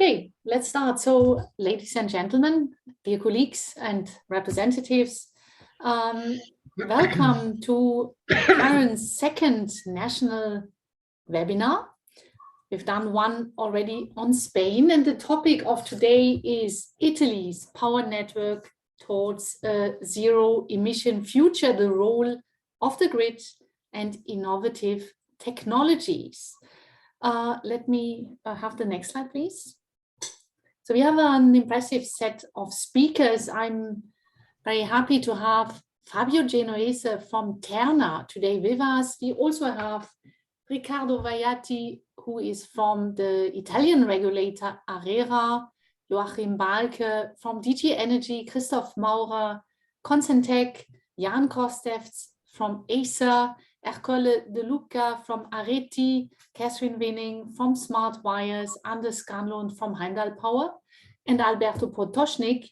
Okay, let's start. So, ladies and gentlemen, dear colleagues and representatives, welcome to Karen's second national webinar. We've done one already on Spain, and the topic of today is Italy's power network towards a zero-emission future, the role of the grid and innovative technologies. Let me have the next slide, please. So we have an impressive set of speakers. I'm very happy to have Fabio Genoese from Terna today with us. We also have Riccardo Vaiati, who is from the Italian regulator ARERA, Joachim Balke from DG Energy, Christoph Maurer, Consentec, Jan Kostevts from Acer, Ercole De Luca from Areti, Catherine Winning from Smart Wires, Anders Scanlon from Heimdall Power, and Alberto Potocznik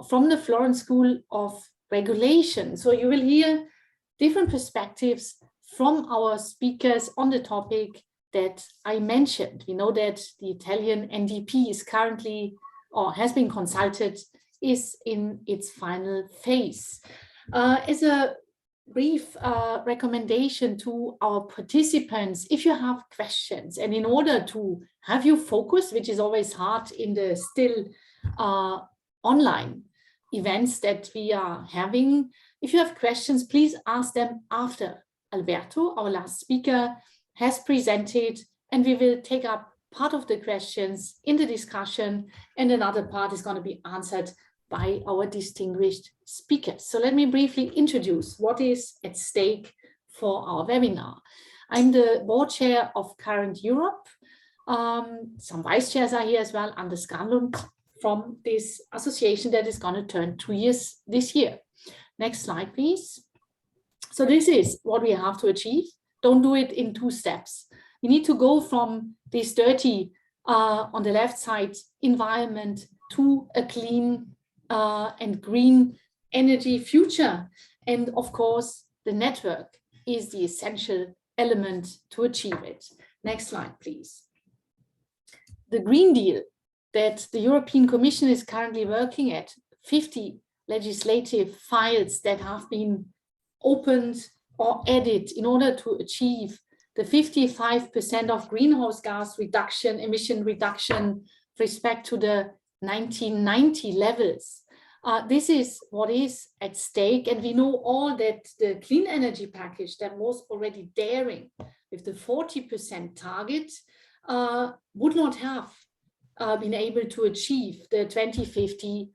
from the Florence School of Regulation. So you will hear different perspectives from our speakers on the topic that I mentioned. We know that the Italian NDP is currently, or has been consulted, is in its final phase. As a brief recommendation to our participants, if you have questions, and in order to have you focus, which is always hard in the still online events that we are having, if you have questions, please ask them after Alberto, our last speaker, has presented, and we will take up part of the questions in the discussion, and another part is going to be answered by our distinguished speakers. So let me briefly introduce what is at stake for our webinar. I'm the board chair of Current Europe. Some vice chairs are here as well, Anders Scanlon from this association that is going to turn 2 years this year. Next slide, please. So this is what we have to achieve. Don't do it in 2 steps. We need to go from this dirty, on the left side, environment to a clean and green energy future. And of course, the network is the essential element to achieve it. Next slide, please. The Green Deal that the European Commission is currently working at, 50 legislative files that have been opened or added in order to achieve the 55% of greenhouse gas reduction, emission reduction with respect to the 1990 levels. This is what is at stake, and we know all that the clean energy package that was already daring with the 40% target would not have been able to achieve the 2050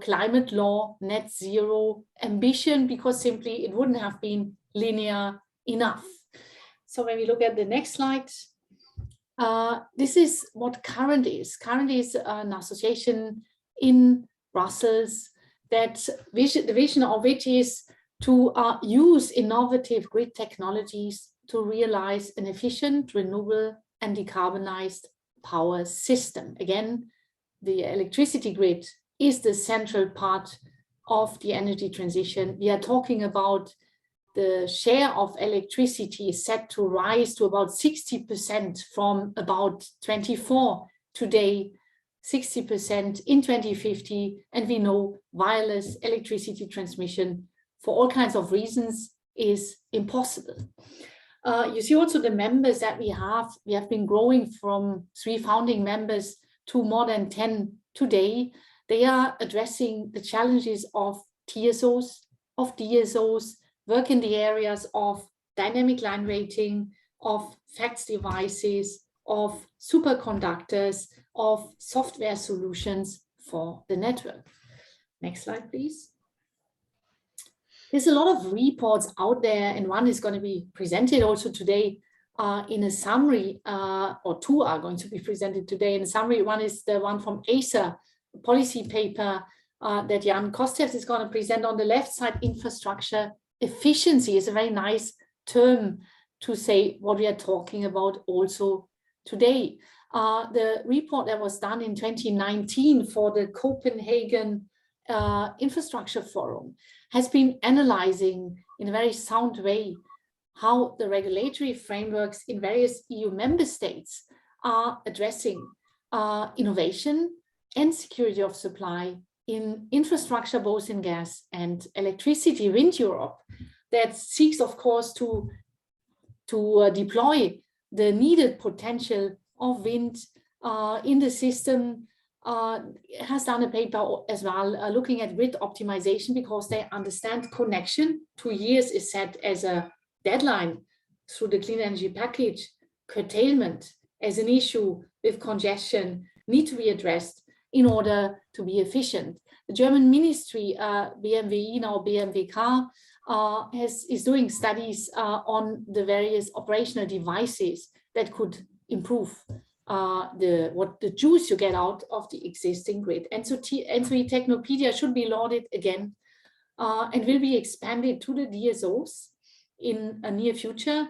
climate law net zero ambition, because simply it wouldn't have been linear enough. So when we look at the next slide, this is what Current is. Current is an association in Brussels that the vision of which is to use innovative grid technologies to realize an efficient, renewable and decarbonized power system. Again, the electricity grid is the central part of the energy transition. We are talking about the share of electricity is set to rise to about 60% from about 24 today, 60% in 2050, and we know wireless electricity transmission for all kinds of reasons is impossible. You see also the members that we have been growing from 3 founding members to more than 10 today. They are addressing the challenges of TSOs, of DSOs, work in the areas of dynamic line rating, of FACTS devices, of superconductors, of software solutions for the network. Next slide, please. There's a lot of reports out there, and one is going to be presented also today in a summary, or 2 are going to be presented today in a summary. One is the one from Acer, a policy paper that Jan Kostevts is going to present. On the left side, infrastructure efficiency is a very nice term to say what we are talking about also today. The report that was done in 2019 for the Copenhagen Infrastructure Forum has been analyzing in a very sound way how the regulatory frameworks in various EU member states are addressing innovation and security of supply in infrastructure, both in gas and electricity. Wind Europe, that seeks, of course, to deploy the needed potential of wind in the system, has done a paper as well looking at grid optimization, because they understand connection. 2 years is set as a deadline through the clean energy package. Curtailment as an issue with congestion need to be addressed in order to be efficient. The German ministry, BMWI, now BMWK, is doing studies on the various operational devices that could improve the juice you get out of the existing grid. And so Technopedia should be lauded again and will be expanded to the DSOs in a near future.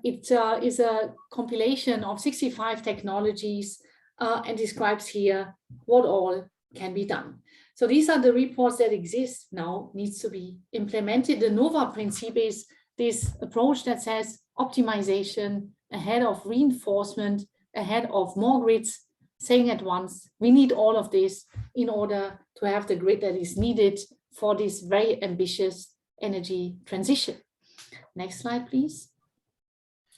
It is a compilation of 65 technologies and describes here what all can be done. So these are the reports that exist now, needs to be implemented. The NOVA principle is this approach that says optimization ahead of reinforcement, ahead of more grids, saying at once, we need all of this in order to have the grid that is needed for this very ambitious energy transition. Next slide, please.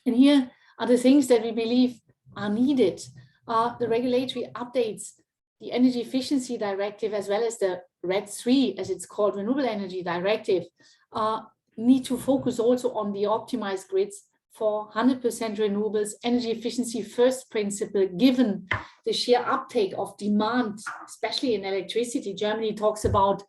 And here are the things that we believe are needed. The regulatory updates, the Energy Efficiency Directive, as well as the RED III, as it's called, Renewable Energy Directive, need to focus also on the optimized grids for 100% renewables, energy efficiency first principle, given the sheer uptake of demand, especially in electricity. Germany talks about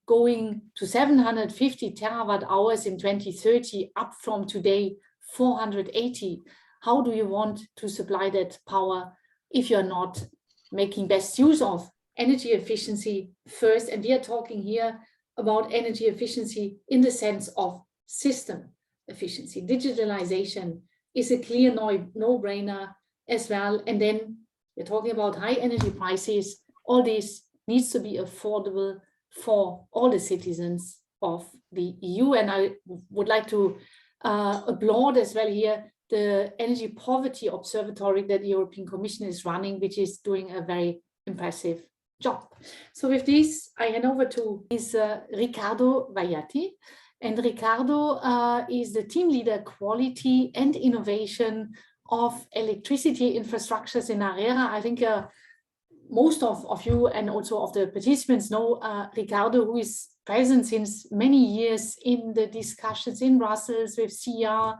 going to 750 terawatt hours in 2030, up from today 480. How do you want to supply that power if you're not making best use of energy efficiency first? And we are talking here about energy efficiency in the sense of system efficiency. Digitalization is a clear no-brainer as well. And then we're talking about high energy prices. All this needs to be affordable for all the citizens of the EU. And I would like to applaud as well here the Energy Poverty Observatory that the European Commission is running, which is doing a very impressive job. So with this, I hand over to Riccardo Vaiati. And Riccardo is the team leader, quality and innovation of electricity infrastructures in ARERA. I think most of you and also of the participants know Riccardo, who is present since many years in the discussions in Brussels with CR,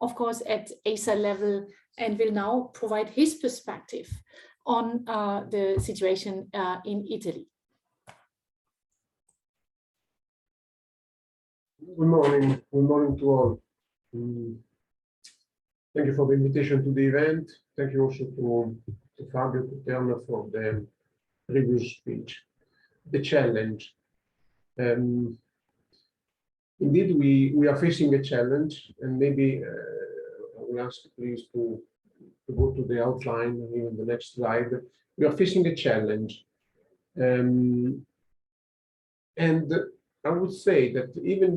of course, at ACER level, and will now provide his perspective on the situation in Italy. Good morning to all. Thank you for the invitation to the event. Thank you also to Fabio Paterno for the previous speech. The challenge. Indeed, we are facing a challenge, and maybe I will ask please to go to the outline in the next slide. We are facing a challenge. And I would say that even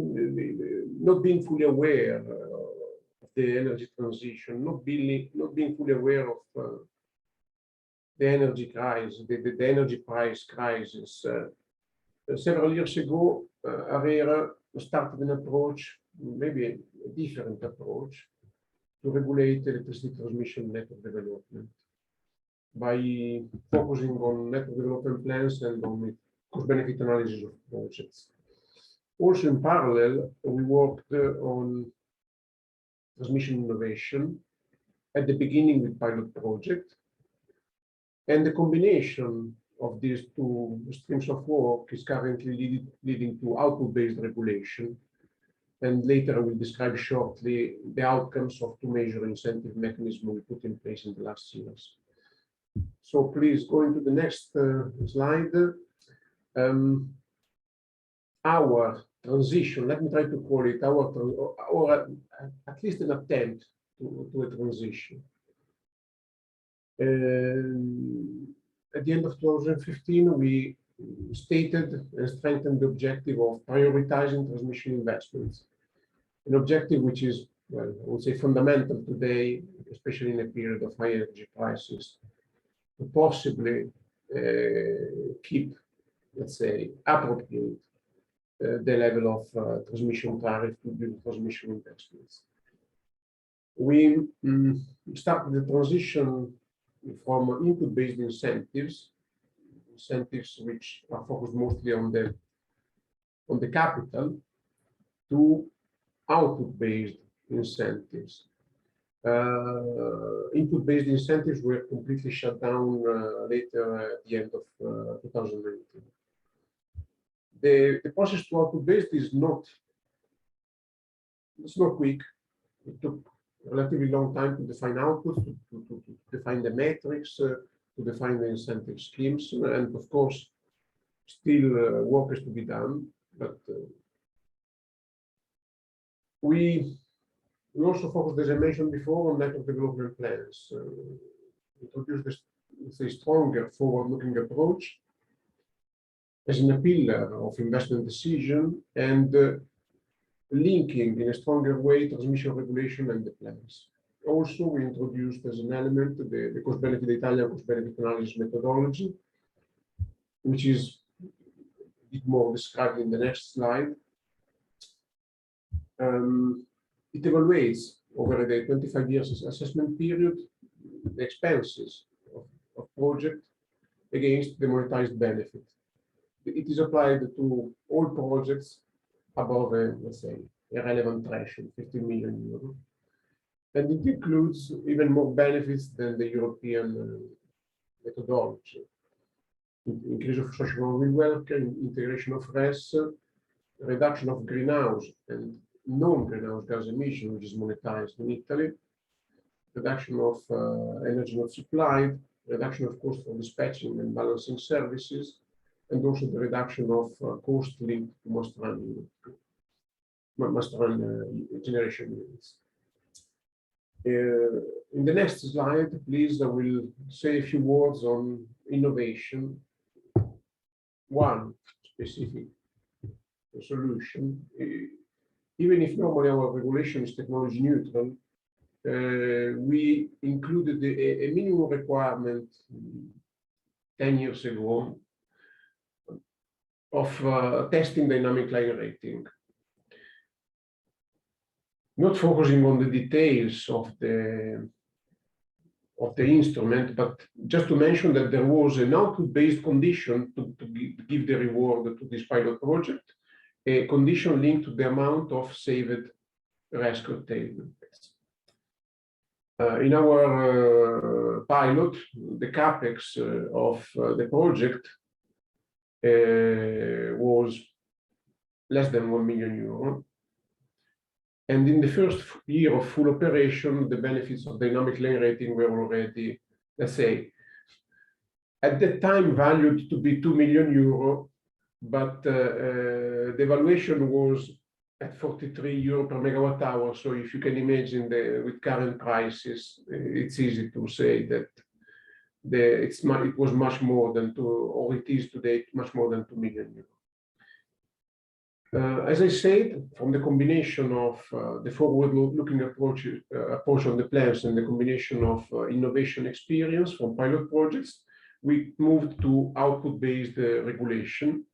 not being fully aware of the energy transition, not being fully aware of the energy crisis, the energy price crisis. Several years ago, ARERA started an approach, maybe a different approach, to regulate electricity transmission network development by focusing on network development plans and on cost-benefit analysis of projects. Also, in parallel, we worked on transmission innovation, at the beginning with pilot project, and the combination of these two streams of work is currently leading to output-based regulation, and later I will describe shortly the outcomes of two major incentive mechanisms we put in place in the last years. So please go into the next slide. Our transition, let me try to call it or at least an attempt to a transition. At the end of 2015, we stated and strengthened the objective of prioritizing transmission investments, an objective which is, well, I would say fundamental today, especially in a period of high energy prices. to possibly keep, let's say, appropriate the level of transmission tariff to the transmission investments. We started the transition from input-based incentives which are focused mostly on the capital, to output-based incentives. Input-based incentives were completely shut down later at the end of 2019. The process to output-based is not quick. It took a relatively long time to define output, to define the metrics, to define the incentive schemes, and of course, still work is to be done. But we also focused, as I mentioned before, on network development plans. Introduce this, let's say, stronger forward-looking approach as a pillar of investment decision, and linking in a stronger way transmission regulation and the plans. Also, we introduced as an element the cost-benefit, Italian cost-benefit analysis methodology, which is a bit more described in the next slide. It evaluates over the 25 years assessment period the expenses of project against the monetized benefit. It is applied to all projects above let's say, a relevant threshold, 15 million euros. And it includes even more benefits than the European methodology. Increase of social welfare, integration of RES, reduction of greenhouse and non-greenhouse gas emission, which is monetized in Italy, reduction of energy not supplied, reduction of cost for dispatching and balancing services, and also the reduction of cost linked to must-run generation units. In the next slide, please, I will say a few words on innovation. One specific solution. Even if normally our regulation is technology neutral, we included a minimum requirement 10 years ago of testing dynamic line rating. Not focusing on the details of the instrument, but just to mention that there was an output-based condition to give the reward to this pilot project, a condition linked to the amount of saved RES curtailment. In our pilot, the capex of the project was less than 1 million euro. And in the first year of full operation, the benefits of dynamic line rating were already, let's say, at that time valued to be 2 million euro, but the valuation was at 43 euro per megawatt hour. So if you can imagine with current prices, it's easy to say that it was much more than or it is today much more than 2 million euro. As I said, from the combination of the forward-looking approach on the plans and the combination of innovation experience from pilot projects, we moved to output-based regulation,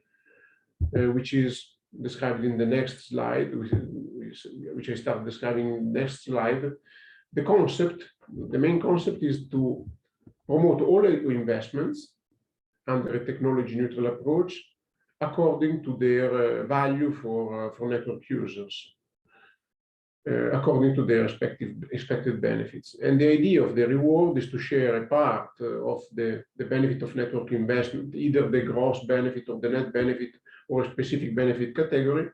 which is described in the next slide, which I start describing in the next slide. The main concept is to promote all investments under a technology-neutral approach, according to their value for network users, according to their expected benefits. And the idea of the reward is to share a part of the benefit of network investment, either the gross benefit or the net benefit or a specific benefit category,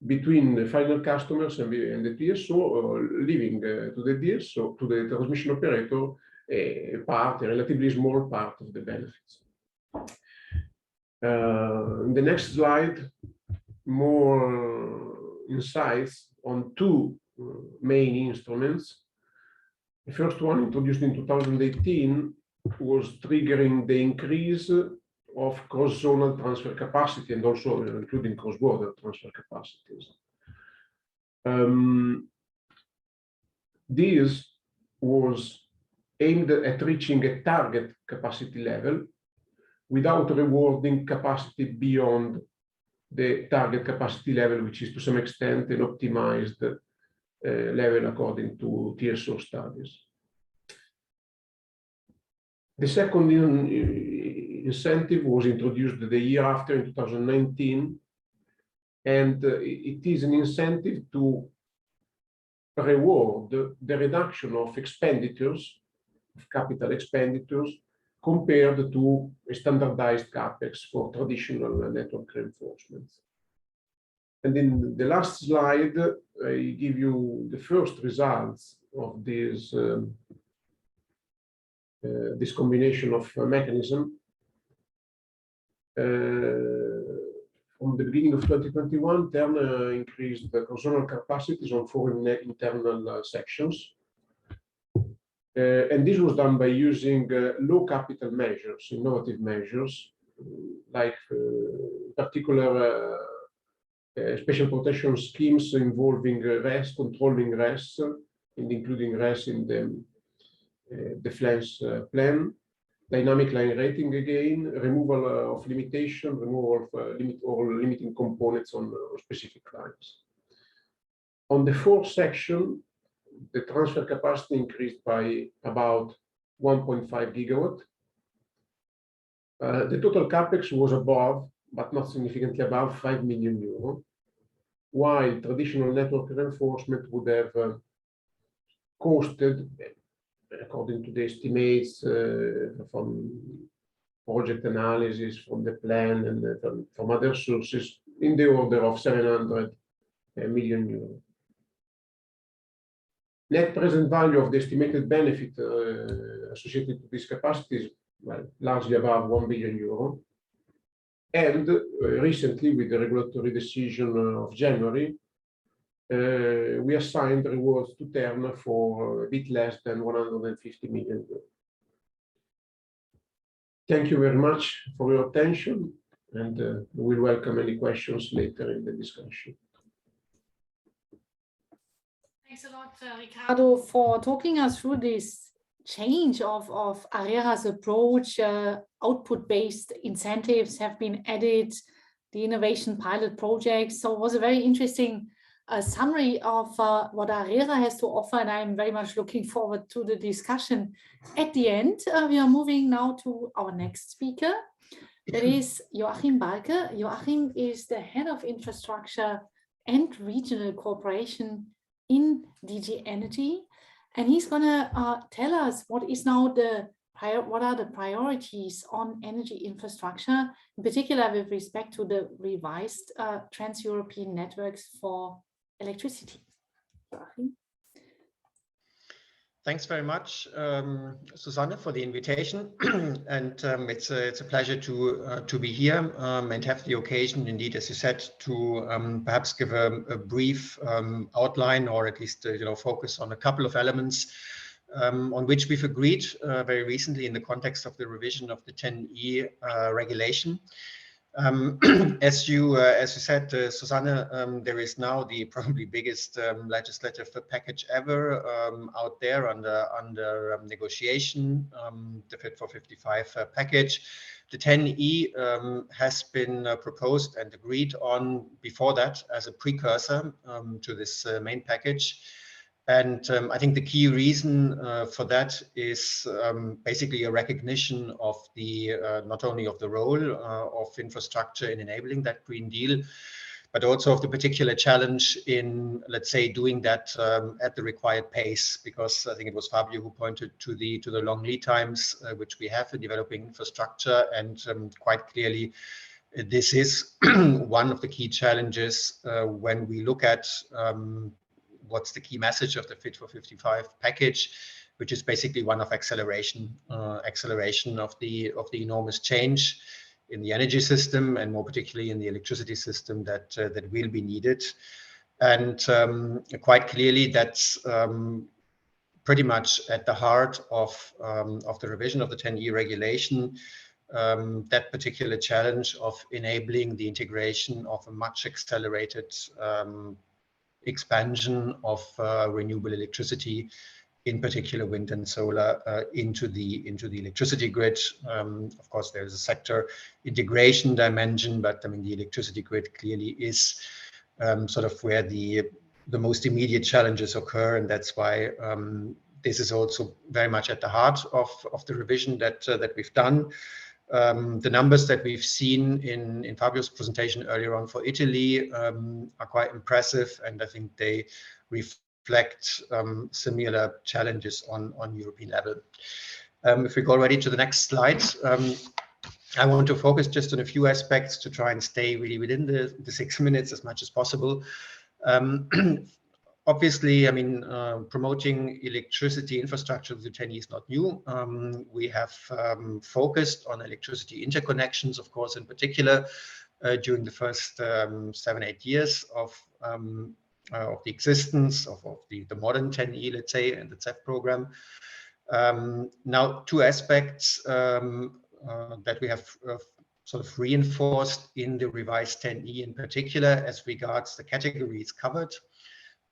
between the final customers and the TSO, or leaving to the DSO, to the transmission operator, a relatively small part of the benefits. In the next slide, more insights on two main instruments. The first one, introduced in 2018, was triggering the increase of cross-zonal transfer capacity and also including cross-border transfer capacities. This was aimed at reaching a target capacity level without rewarding capacity beyond the target capacity level, which is to some extent an optimized level according to TSO studies. The second incentive was introduced the year after, in 2019, and it is an incentive to reward the reduction of expenditures, of capital expenditures, compared to a standardized CapEx for traditional network reinforcement. And in the last slide, I give you the first results of this this combination of mechanism. From the beginning of 2021, Terna increased the consonant capacities on 4 internal sections. And this was done by using low capital measures, innovative measures, like particular special protection schemes involving RES, controlling RES, and including RES in the flange plan, dynamic line rating again, removal of limitation, removal of limiting components on specific lines. On the 4th section, the transfer capacity increased by about 1.5 gigawatt. The total capex was above, but not significantly above, 5 million euro, while traditional network reinforcement would have costed, according to the estimates from project analysis, from the plan, and from other sources, in the order of 700 million euro. Net present value of the estimated benefit associated to these capacities, well, largely above 1 billion euro. And recently, with the regulatory decision of January, we assigned rewards to Terna for a bit less than 150 million euros. Thank you very much for your attention, and we welcome any questions later in the discussion. Thanks a lot, Riccardo, for talking us through this change of ARERA's approach. Output-based incentives have been added, the innovation pilot projects. So it was a very interesting summary of what ARERA has to offer, and I'm very much looking forward to the discussion at the end. We are moving now to our next speaker. That is Joachim Balke. Joachim is the head of infrastructure and regional cooperation in DG Energy, and he's going to tell us what is now what are the priorities on energy infrastructure, in particular with respect to the revised trans-European networks for electricity. Joachim. Thanks very much, Susanne, for the invitation, and it's a pleasure to be here and have the occasion, indeed, as you said, to perhaps give a brief outline, or at least focus on a couple of elements on which we've agreed very recently in the context of the revision of the 10E regulation. As you said, Susanne, there is now the probably biggest legislative package ever out there under negotiation, the Fit for 55 package. The 10E has been proposed and agreed on before that as a precursor to this main package. And I think the key reason for that is basically a recognition of the not only of the role of infrastructure in enabling that Green Deal, but also of the particular challenge in, let's say, doing that at the required pace. Because I think it was Fabio who pointed to the long lead times which we have in developing infrastructure, and quite clearly, this is one of the key challenges when we look at what's the key message of the Fit for 55 package, which is basically one of acceleration of the enormous change in the energy system, and more particularly in the electricity system that will be needed. And quite clearly, that's pretty much at the heart of the revision of the 10E regulation. That particular challenge of enabling the integration of a much accelerated expansion of renewable electricity in particular wind and solar, into the electricity grid. Of course, there's a sector integration dimension, but I mean the electricity grid clearly is sort of where the most immediate challenges occur, and that's why this is also very much at the heart of the revision that we've done. The numbers that we've seen in Fabio's presentation earlier on for Italy are quite impressive, and I think they reflect similar challenges on European level. If we go already to the next slide, I want to focus just on a few aspects to try and stay really within the 6 minutes as much as possible. Obviously, I mean, promoting electricity infrastructure with the TEN-E is not new. We have focused on electricity interconnections, of course, in particular, during the first 7-8 years of the existence of the modern TEN-E, let's say, and the CEF program. Now, two aspects that we have sort of reinforced in the revised TEN-E in particular as regards the categories covered.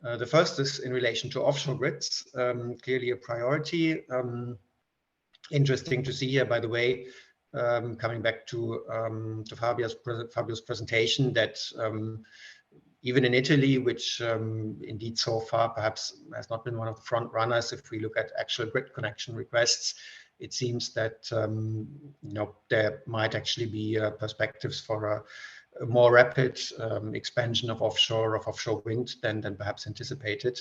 The first is in relation to offshore grids, clearly a priority. Interesting to see here, by the way, coming back to Fabio's presentation, that even in Italy, which indeed so far perhaps has not been one of the front runners, if we look at actual grid connection requests, it seems that there might actually be perspectives for a more rapid expansion of offshore wind than perhaps anticipated.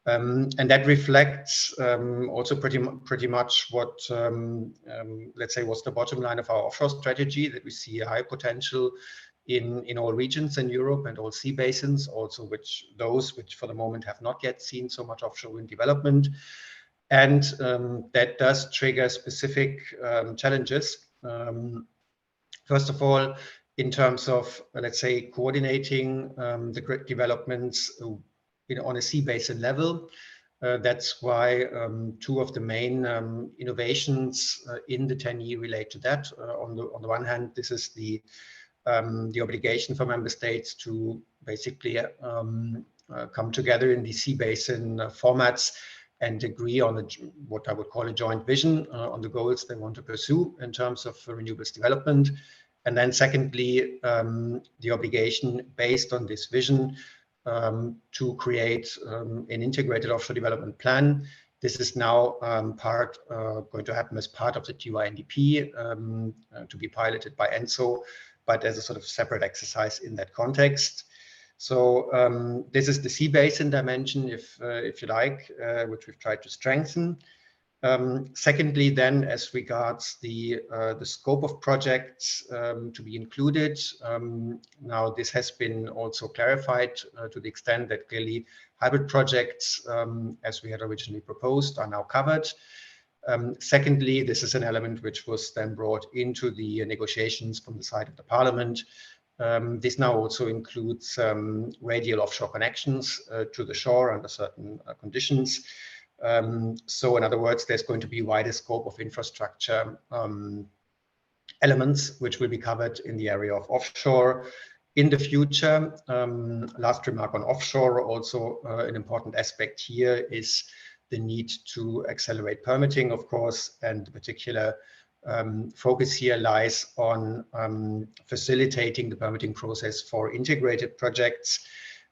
And that reflects also pretty much what, let's say, was the bottom line of our offshore strategy, that we see a high potential in all regions in Europe and all sea basins, also those which for the moment have not yet seen so much offshore wind development. And that does trigger specific challenges. First of all, in terms of, let's say, coordinating the grid developments on a sea basin level. That's why two of the main innovations in the TEN-E relate to that. On the one hand, this is the obligation for member states to basically come together in the sea basin formats and agree on what I would call a joint vision on the goals they want to pursue in terms of renewables development. And then secondly, the obligation based on this vision to create an integrated offshore development plan. This is now going to happen as part of the TYNDP to be piloted by ENTSO, but as a sort of separate exercise in that context. So this is the sea basin dimension, if you like, which we've tried to strengthen. Secondly, then, as regards the scope of projects to be included, now this has been also clarified to the extent that clearly hybrid projects, as we had originally proposed, are now covered. Secondly, this is an element which was then brought into the negotiations from the side of the Parliament. This now also includes radial offshore connections to the shore under certain conditions. So in other words, there's going to be wider scope of infrastructure elements which will be covered in the area of offshore in the future. Last remark on offshore, also an important aspect here is the need to accelerate permitting, of course, and the particular focus here lies on facilitating the permitting process for integrated projects.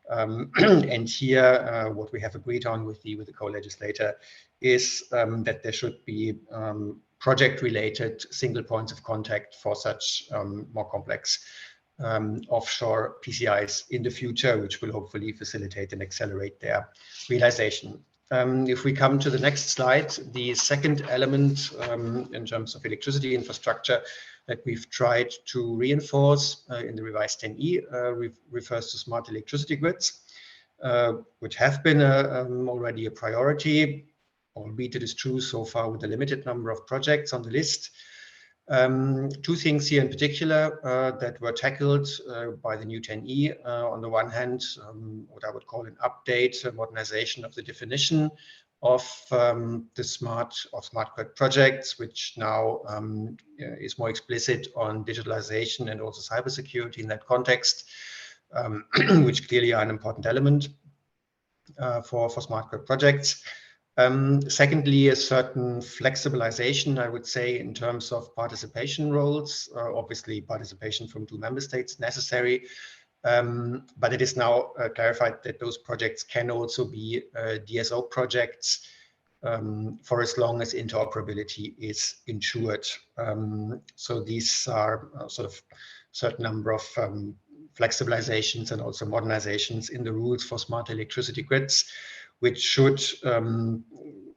And here, what we have agreed on with the co-legislator is that there should be project-related single points of contact for such more complex offshore PCIs in the future, which will hopefully facilitate and accelerate their realization. If we come to the next slide, the second element in terms of electricity infrastructure that we've tried to reinforce in the revised TEN-E refers to smart electricity grids, which have been already a priority, albeit it is true so far with a limited number of projects on the list. Two things here in particular that were tackled by the new TEN-E. On the one hand, what I would call an update, a modernization of the definition of the smart grid projects, which now is more explicit on digitalization and also cybersecurity in that context, which clearly are an important element for smart grid projects. Secondly, a certain flexibilization, I would say, in terms of participation roles. Obviously, participation from 2 member states necessary, but it is now clarified that those projects can also be DSO projects for as long as interoperability is ensured. So these are sort of certain number of flexibilizations and also modernizations in the rules for smart electricity grids, which should,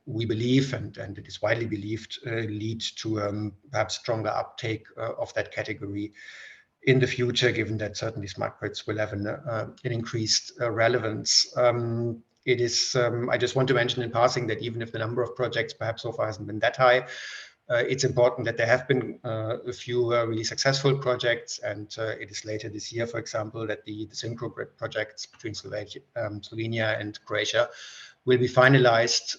we believe, and it is widely believed, lead to perhaps stronger uptake of that category in the future, given that certainly smart grids will have an increased relevance. It is, I just want to mention in passing that even if the number of projects perhaps so far hasn't been that high, it's important that there have been a few really successful projects, and it is later this year, for example, that the SynchroGrid projects between Slovenia and Croatia will be finalized.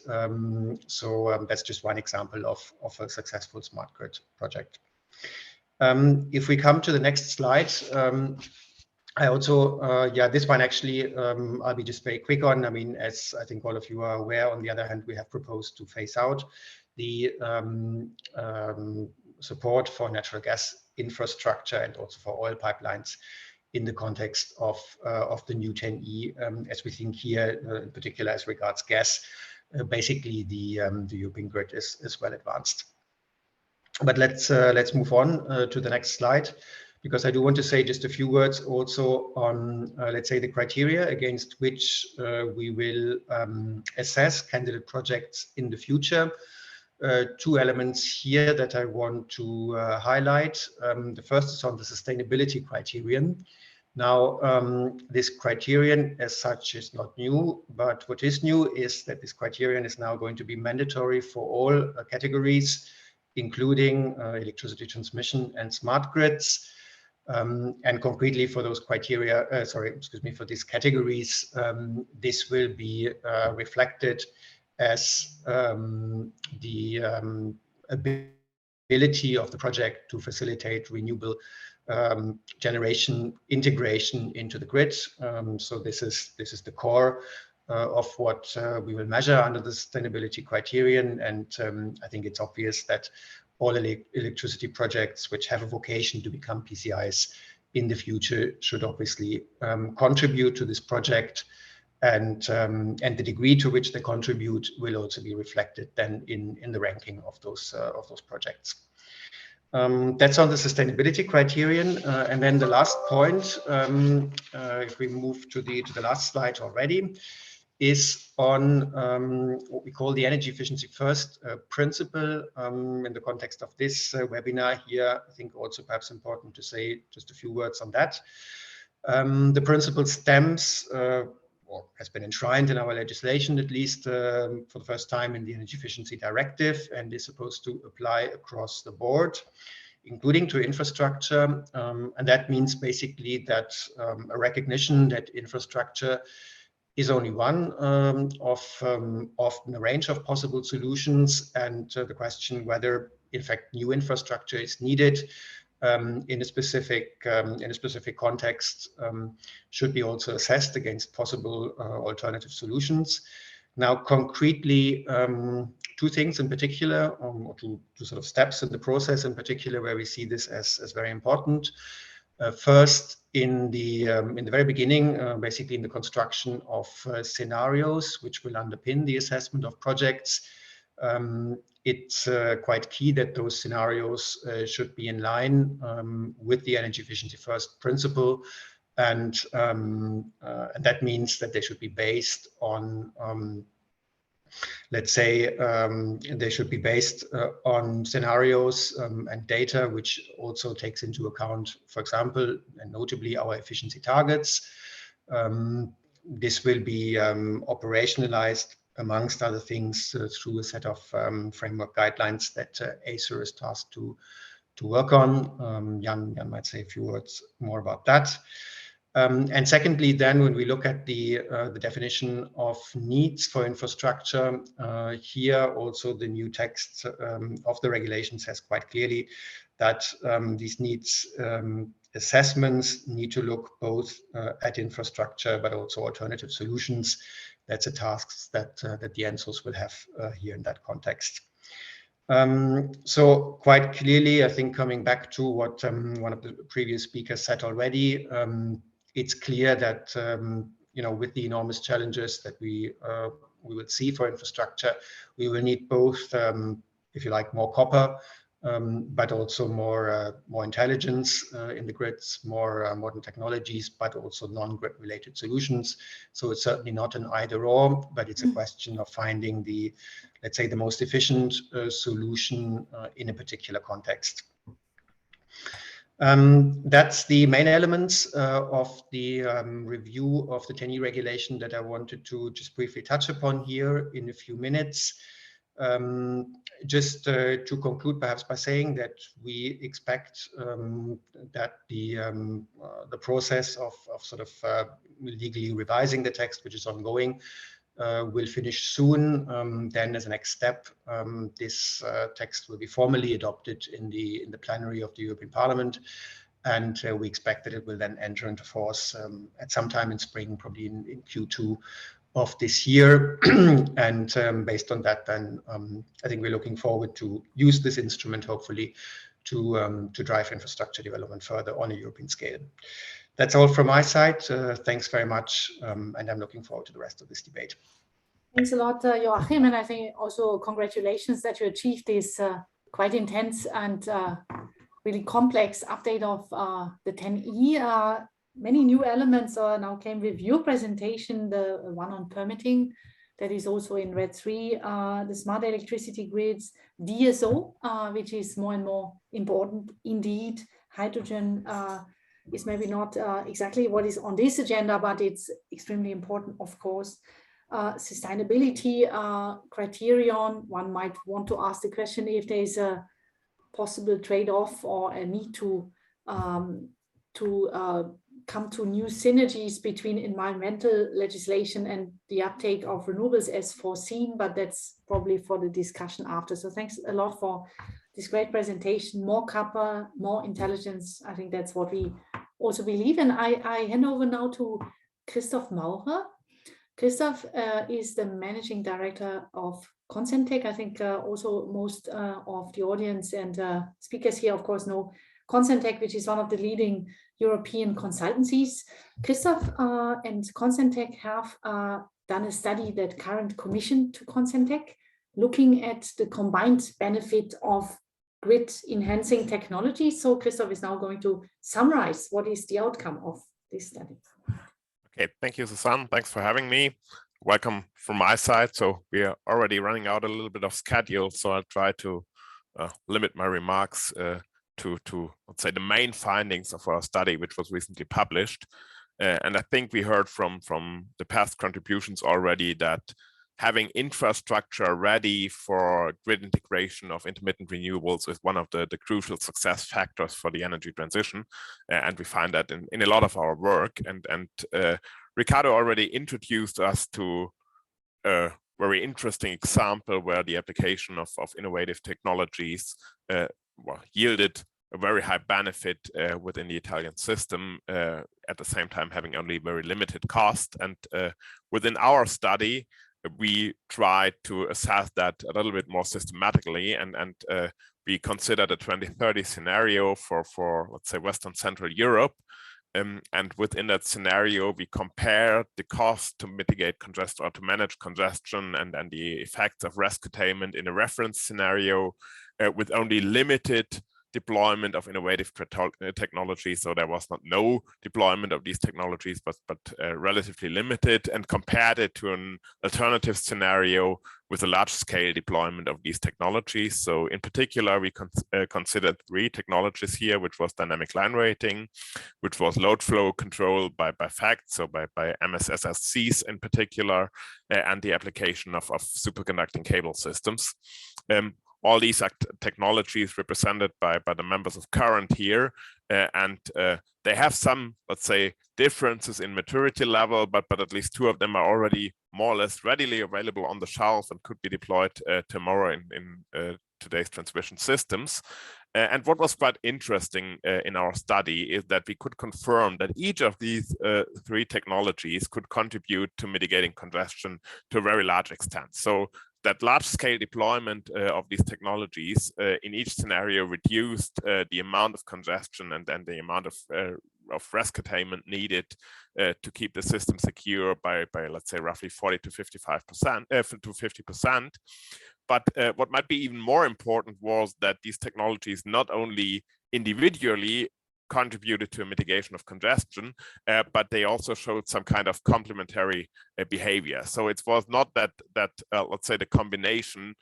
So that's just one example of a successful smart grid project. If we come to the next slide, I also, this one actually, I'll be just very quick on. I mean, as I think all of you are aware, on the other hand, we have proposed to phase out the support for natural gas infrastructure and also for oil pipelines in the context of the new 10E, as we think here, in particular as regards gas, basically the European grid is well advanced. But let's move on to the next slide, because I do want to say just a few words also on, let's say, the criteria against which we will assess candidate projects in the future. 2 elements here that I want to highlight. The first is on the sustainability criterion. Now, this criterion as such is not new, but what is new is that this criterion is now going to be mandatory for all categories, including electricity transmission and smart grids. And concretely for those criteria, for these categories, this will be reflected as the ability of the project to facilitate renewable generation integration into the grid. So this is the core of what we will measure under the sustainability criterion. And I think it's obvious that all electricity projects which have a vocation to become PCIs in the future should obviously contribute to this project. And the degree to which they contribute will also be reflected then in the ranking of those projects. That's on the sustainability criterion. And then the last point, if we move to the last slide already, is on what we call the energy efficiency first principle. In the context of this webinar here, I think also perhaps important to say just a few words on that. The principle stems or has been enshrined in our legislation, at least for the first time in the Energy Efficiency Directive, and is supposed to apply across the board, including to infrastructure. And that means basically that a recognition that infrastructure is only one of often a range of possible solutions, and the question whether in fact new infrastructure is needed in a specific context should be also assessed against possible alternative solutions. Now, concretely, 2 things in particular, or two sort of steps in the process in particular, where we see this as very important. First, in the very beginning, basically in the construction of scenarios which will underpin the assessment of projects, it's quite key that those scenarios should be in line with the energy efficiency first principle, and that means that they should be based on let's say they should be based on scenarios and data which also takes into account, for example, and notably our efficiency targets. This will be operationalized, amongst other things, through a set of framework guidelines that Acer is tasked to work on. Jan might say a few words more about that. And secondly, then when we look at the definition of needs for infrastructure, here also the new text of the regulation says quite clearly that these needs assessments need to look both at infrastructure but also alternative solutions, that's a task that the ENSOs will have here in that context. So quite clearly, I think coming back to what one of the previous speakers said already, it's clear that with the enormous challenges that we will see for infrastructure, we will need both, if you like, more copper, but also more intelligence in the grids, more modern technologies, but also non-grid related solutions. So it's certainly not an either-or, but it's a question of finding the, let's say, the most efficient solution in a particular context. That's the main elements of the review of the TEN-E regulation that I wanted to just briefly touch upon here in a few minutes. Just to conclude perhaps by saying that we expect that the process of sort of legally revising the text, which is ongoing, will finish soon. Then as a next step, this text will be formally adopted in the plenary of the European Parliament. And we expect that it will then enter into force at some time in spring, probably in Q2 of this year. And based on that, then I think we're looking forward to use this instrument, hopefully, to drive infrastructure development further on a European scale. That's all from my side. Thanks very much. And I'm looking forward to the rest of this debate. Thanks a lot, Joachim. And I think also congratulations that you achieved this quite intense and really complex update of the TEN-E. Many new elements now came with your presentation, the one on permitting that is also in RED III, the smart electricity grids, DSO, which is more and more important indeed. Hydrogen is maybe not exactly what is on this agenda, but it's extremely important, of course. Sustainability criterion, one might want to ask the question if there's a possible trade-off or a need to come to new synergies between environmental legislation and the uptake of renewables as foreseen, but that's probably for the discussion after. So thanks a lot for this great presentation. More copper, more intelligence. I think that's what we also believe. And I hand over now to Christoph Maurer. Christoph is the managing director of Consentec. I think also most of the audience and speakers here, of course, know Consentec, which is one of the leading European consultancies. Christoph and Consentec have done a study that current commissioned to Consentec, looking at the combined benefit of grid enhancing technology. So Christoph is now going to summarize what is the outcome of this study. Okay, thank you, Susanne. Thanks for having me. Welcome from my side. So we are already running out a little bit of schedule, so I'll try to limit my remarks to let's say the main findings of our study, which was recently published. And I think we heard from the past contributions already that having infrastructure ready for grid integration of intermittent renewables is one of the crucial success factors for the energy transition. And we find that in a lot of our work. And Ricardo already introduced us to a very interesting example where the application of innovative technologies yielded a very high benefit within the Italian system, at the same time having only very limited cost. And within our study, we tried to assess that a little bit more systematically, and we considered a 2030 scenario for let's say Western Central Europe. And within that scenario, we compared the cost to mitigate congestion or to manage congestion and the effects of rest curtailment in a reference scenario with only limited deployment of innovative technology. So there was not no deployment of these technologies, but relatively limited, and compared it to an alternative scenario with a large scale deployment of these technologies. So in particular, we considered 3 technologies here, which was dynamic line rating, which was load flow control by FACTS, so by MSSSCs in particular, and the application of superconducting cable systems. all these technologies represented by the members of Current here, and they have some, let's say, differences in maturity level, but at least two of them are already more or less readily available on the shelf and could be deployed tomorrow in today's transmission systems. And what was quite interesting in our study is that we could confirm that each of these three technologies could contribute to mitigating congestion to a very large extent. So that large-scale deployment of these technologies in each scenario reduced the amount of congestion and the amount of rest containment needed to keep the system secure by let's say roughly 40 to 55% to 50%. But what might be even more important was that these technologies not only individually contributed to a mitigation of congestion, but they also showed some kind of complementary behavior. So it was not that let's say the combination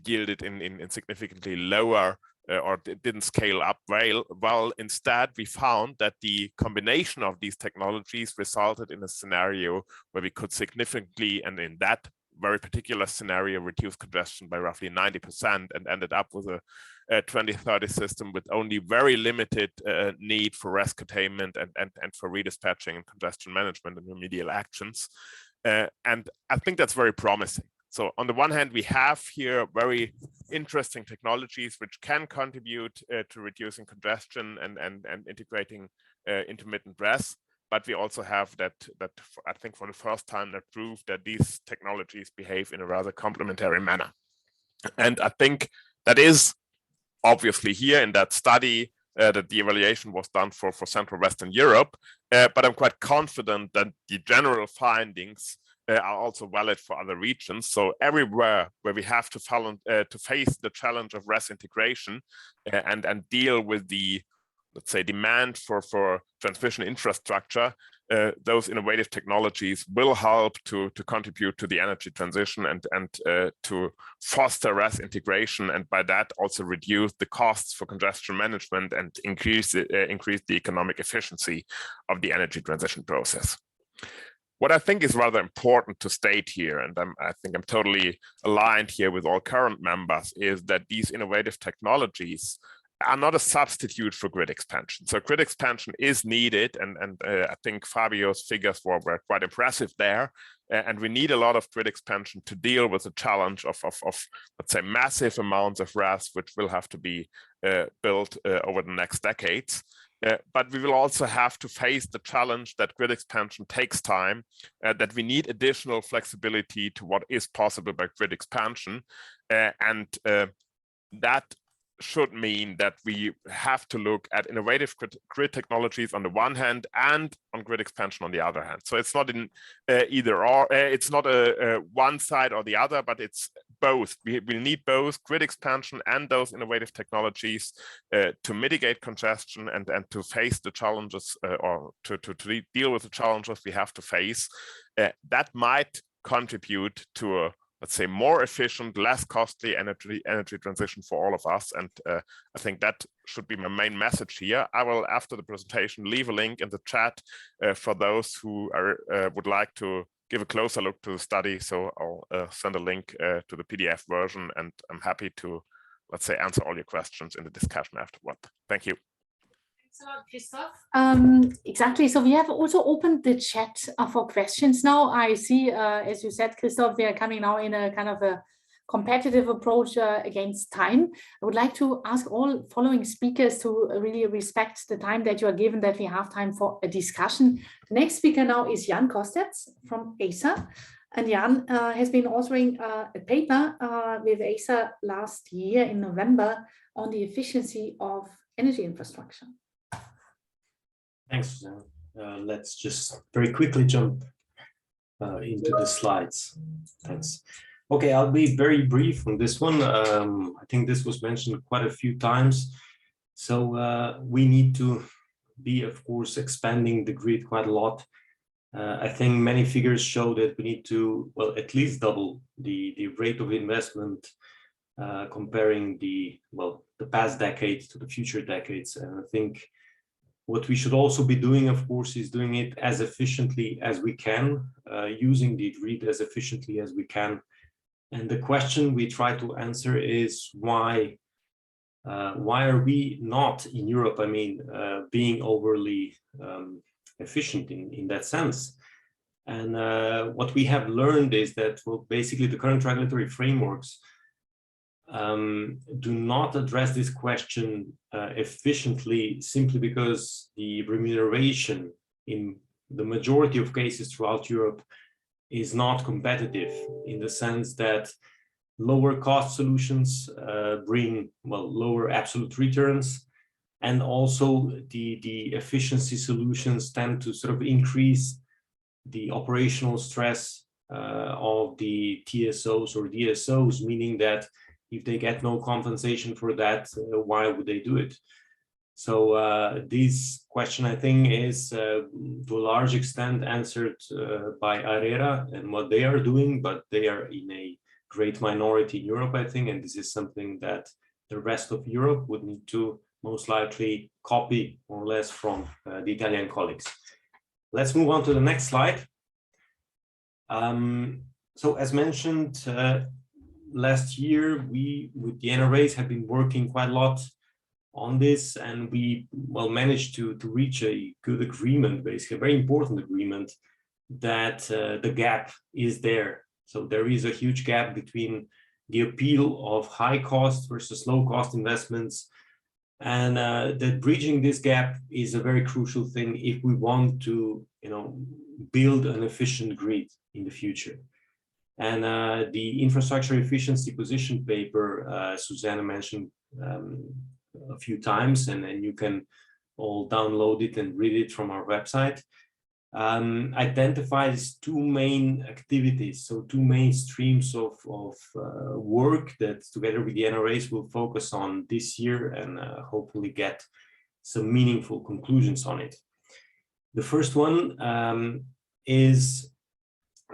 yielded in significantly lower or it didn't scale up well. Instead, we found that the combination of these technologies resulted in a scenario where we could significantly, and in that very particular scenario, reduce congestion by roughly 90% and ended up with a 2030 system with only very limited need for rest containment and for redispatching and congestion management and remedial actions. And I think that's very promising. So on the one hand, we have here very interesting technologies which can contribute to reducing congestion and integrating intermittent rest. But we also have that I think for the first time that proved that these technologies behave in a rather complementary manner. And I think that is obviously here in that study that the evaluation was done for Central Western Europe, but I'm quite confident that the general findings are also valid for other regions. So everywhere where we have to face the challenge of RES integration and deal with the, let's say, demand for transmission infrastructure, those innovative technologies will help to contribute to the energy transition and to foster RES integration, and by that also reduce the costs for congestion management and increase the economic efficiency of the energy transition process. What I think is rather important to state here, and I think I'm totally aligned here with all Current members, is that these innovative technologies are not a substitute for grid expansion. So grid expansion is needed, and I think Fabio's figures were quite impressive there. And we need a lot of grid expansion to deal with the challenge of let's say, massive amounts of RES, which will have to be built over the next decades. But we will also have to face the challenge that grid expansion takes time, that we need additional flexibility to what is possible by grid expansion. And that should mean that we have to look at innovative grid technologies on the one hand and on grid expansion on the other hand. So it's not in either or, it's not a one side or the other, but it's both. We need both grid expansion and those innovative technologies to mitigate congestion and to face the challenges or to deal with the challenges we have to face. That might contribute to a, let's say, more efficient, less costly energy transition for all of us. And I think that should be my main message here. I will, after the presentation, leave a link in the chat for those who would like to give a closer look to the study. So I'll send a link to the PDF version, and I'm happy to, let's say, answer all your questions in the discussion afterward. Thank you. Thanks a lot, Christoph. Exactly. So we have also opened the chat for questions now. I see, as you said, Christoph, we are coming now in a kind of a competitive approach against time. I would like to ask all following speakers to really respect the time that you are given, that we have time for a discussion. The next speaker now is Jan Kostetz from ACER. And Jan has been authoring a paper with ACER last year in November on the efficiency of energy infrastructure. Thanks, Susanne. Let's just very quickly jump into the slides. Thanks. Okay, I'll be very brief on this one. I think this was mentioned quite a few times. So we need to be, of course, expanding the grid quite a lot. I think many figures show that we need to, well, at least double the rate of investment comparing the past decades to the future decades. And I think what we should also be doing, of course, is doing it as efficiently as we can, using the grid as efficiently as we can, And the question we try to answer is why are we not in Europe, I mean, being overly efficient in that sense? And what we have learned is that, well, basically the current regulatory frameworks do not address this question efficiently, simply because the remuneration in the majority of cases throughout Europe is not competitive, in the sense that lower cost solutions bring, well, lower absolute returns, and also the efficiency solutions tend to sort of increase the operational stress of the TSOs or DSOs, meaning that if they get no compensation for that, why would they do it? So this question, I think, is to a large extent answered by ARERA and what they are doing, but they are in a great minority in Europe, I think, and this is something that the rest of Europe would need to most likely copy more or less from the Italian colleagues. Let's move on to the next slide. So as mentioned, last year, we with the NRAs have been working quite a lot on this, and we, well, managed to reach a good agreement, basically a very important agreement, that the gap is there. So there is a huge gap between the appeal of high cost versus low cost investments, and that bridging this gap is a very crucial thing if we want to, you know, build an efficient grid in the future. And the infrastructure efficiency position paper Susanna mentioned a few times, and you can all download it and read it from our website, identifies two main activities, so two main streams of work that together with the NRAs will focus on this year and hopefully get some meaningful conclusions on it. The first one is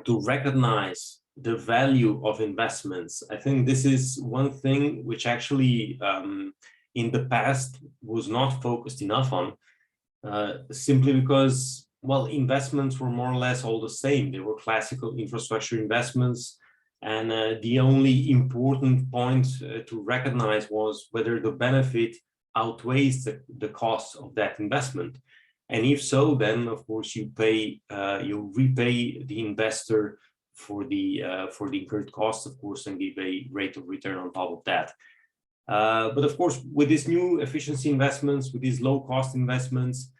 to recognize the value of investments. I think this is one thing which actually in the past was not focused enough on, simply because, well, investments were more or less all the same. They were classical infrastructure investments, and the only important point to recognize was whether the benefit outweighs the cost of that investment. And if so, then of course you repay the investor for the incurred costs, of course, and give a rate of return on top of that. But of course, with these new efficiency investments, with these low cost investments,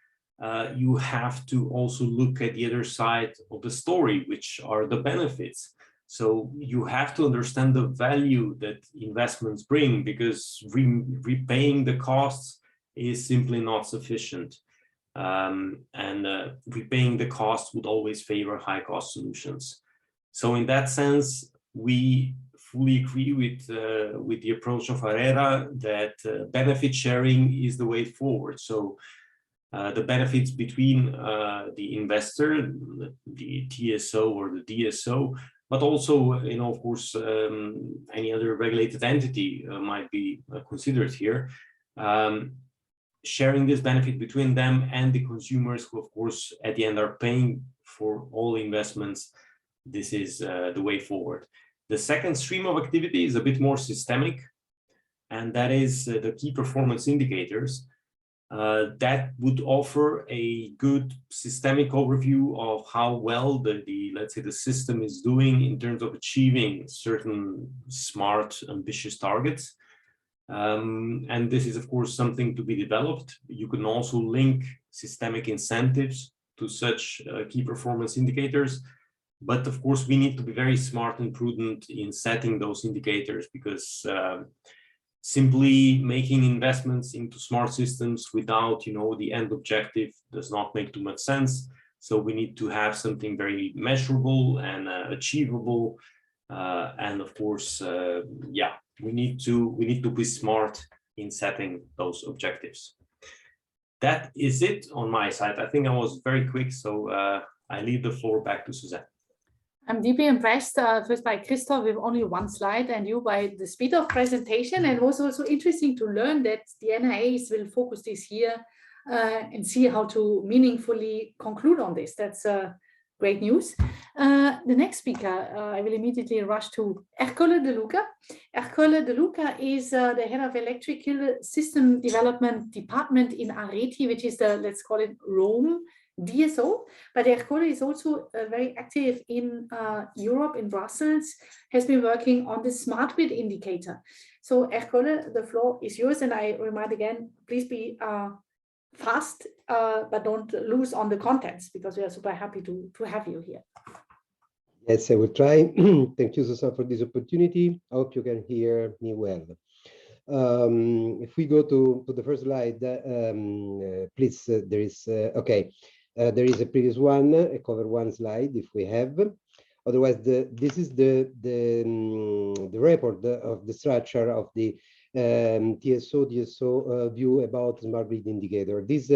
you have to also look at the other side of the story, which are the benefits. So you have to understand the value that investments bring, because repaying the costs is simply not sufficient. Repaying the cost would always favor high cost solutions. So in that sense, we fully agree with the approach of ARERA that benefit sharing is the way forward. So the benefits between the investor, the TSO or the DSO, but also, you know, of course, any other regulated entity might be considered here. Sharing this benefit between them and the consumers, who of course at the end are paying for all investments, this is the way forward. The second stream of activity is a bit more systemic, and that is the key performance indicators. That would offer a good systemic overview of how well let's say the system is doing in terms of achieving certain smart, ambitious targets. And this is, of course, something to be developed. You can also link systemic incentives to such key performance indicators. But of course, we need to be very smart and prudent in setting those indicators, because simply making investments into smart systems without, you know, the end objective does not make too much sense. So we need to have something very measurable and achievable. And of course, yeah, we need to be smart in setting those objectives. That is it on my side. I think I was very quick, so I leave the floor back to Suzanne. I'm deeply impressed first by Christoph with only one slide, and you by the speed of presentation. And it was also interesting to learn that the NRAs will focus this year and see how to meaningfully conclude on this. That's Great news. The next speaker, I will immediately rush to Ercole De Luca. Ercole De Luca is the head of electrical system development department in Areti, which is the, let's call it Rome DSO. But Ercole is also very active in Europe, in Brussels, has been working on the smart grid indicator. So Ercole, the floor is yours. And I remind again, please be fast, but don't lose on the contents, because we are super happy to have you here. Yes, I will try. Thank you, Susan, for this opportunity. I hope you can hear me well. If we go to the first slide, please, there is, okay, there is a previous one, a cover one slide, if we have. Otherwise, this is the report of the structure of the TSO view about smart grid indicator. This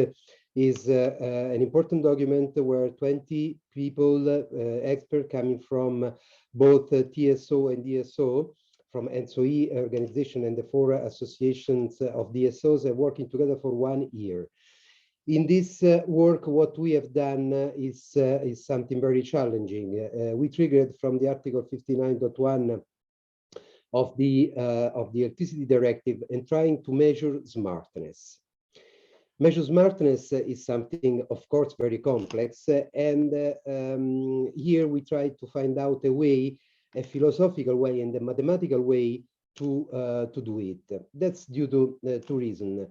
is an important document where 20 people, experts coming from both TSO and DSO, from ENTSO-E organization and the 4 associations of DSOs, are working together for 1 year. In this work, what we have done is something very challenging. We triggered from the Article 59.1 of the Electricity Directive and trying to measure smartness. Measure smartness is something, of course, very complex, and here we try to find out a way, a philosophical way and a mathematical way to do it. That's due to 2 reasons.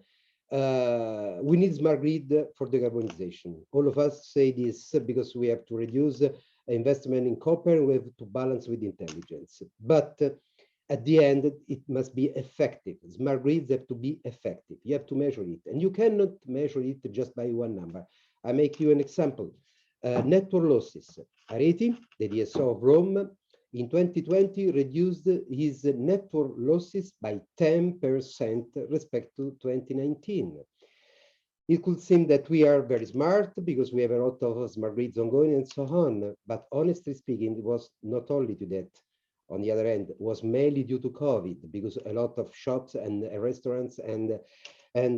We need smart grid for decarbonization. All of us say this because we have to reduce investment in copper and we have to balance with intelligence. But at the end, it must be effective. Smart grids have to be effective. You have to measure it, and you cannot measure it just by one number. I make you an example. Network losses. Areti, the DSO of Rome, in 2020 reduced his network losses by 10% respect to 2019. It could seem that we are very smart because we have a lot of smart grids ongoing and so on, but honestly speaking, it was not only to that. On the other hand, was mainly due to COVID, because a lot of shops and restaurants and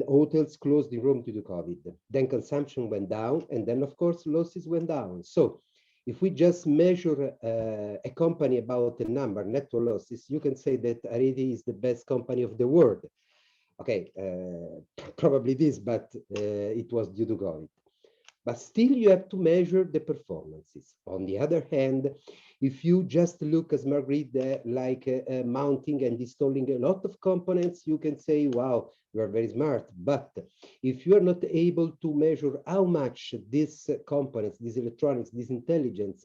hotels closed in Rome due to COVID. Then consumption went down, and then of course losses went down. So if we just measure a company about the number, network losses, you can say that Areti is the best company of the world. Okay, probably this, but it was due to COVID. But still you have to measure the performances. On the other hand, if you just look at smart grid like mounting and installing a lot of components, you can say, wow, you are very smart. But if you are not able to measure how much these components, these electronics, this intelligence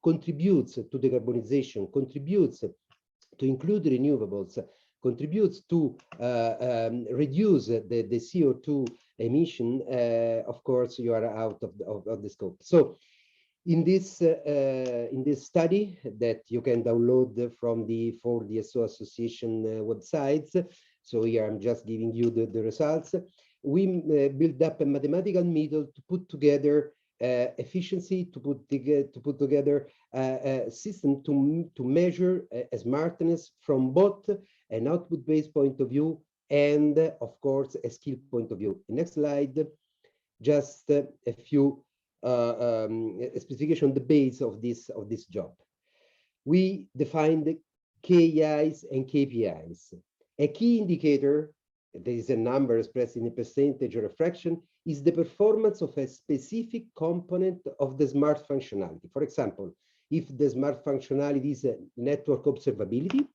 contributes to decarbonization, contributes to include renewables, contributes to reduce the CO2 emission, of course, you are out of the scope. So in this study that you can download from the 4 DSO Association websites, so here I'm just giving you the results, we built up a mathematical method to put together efficiency, to put together a system to measure smartness from both an output-based point of view and, of course, a skill point of view. Next slide, just a few specification on the base of this job. We defined KIs and KPIs. A key indicator, there is a number expressed in a percentage or a fraction, is the performance of a specific component of the smart functionality. For example, if the smart functionality is network observability,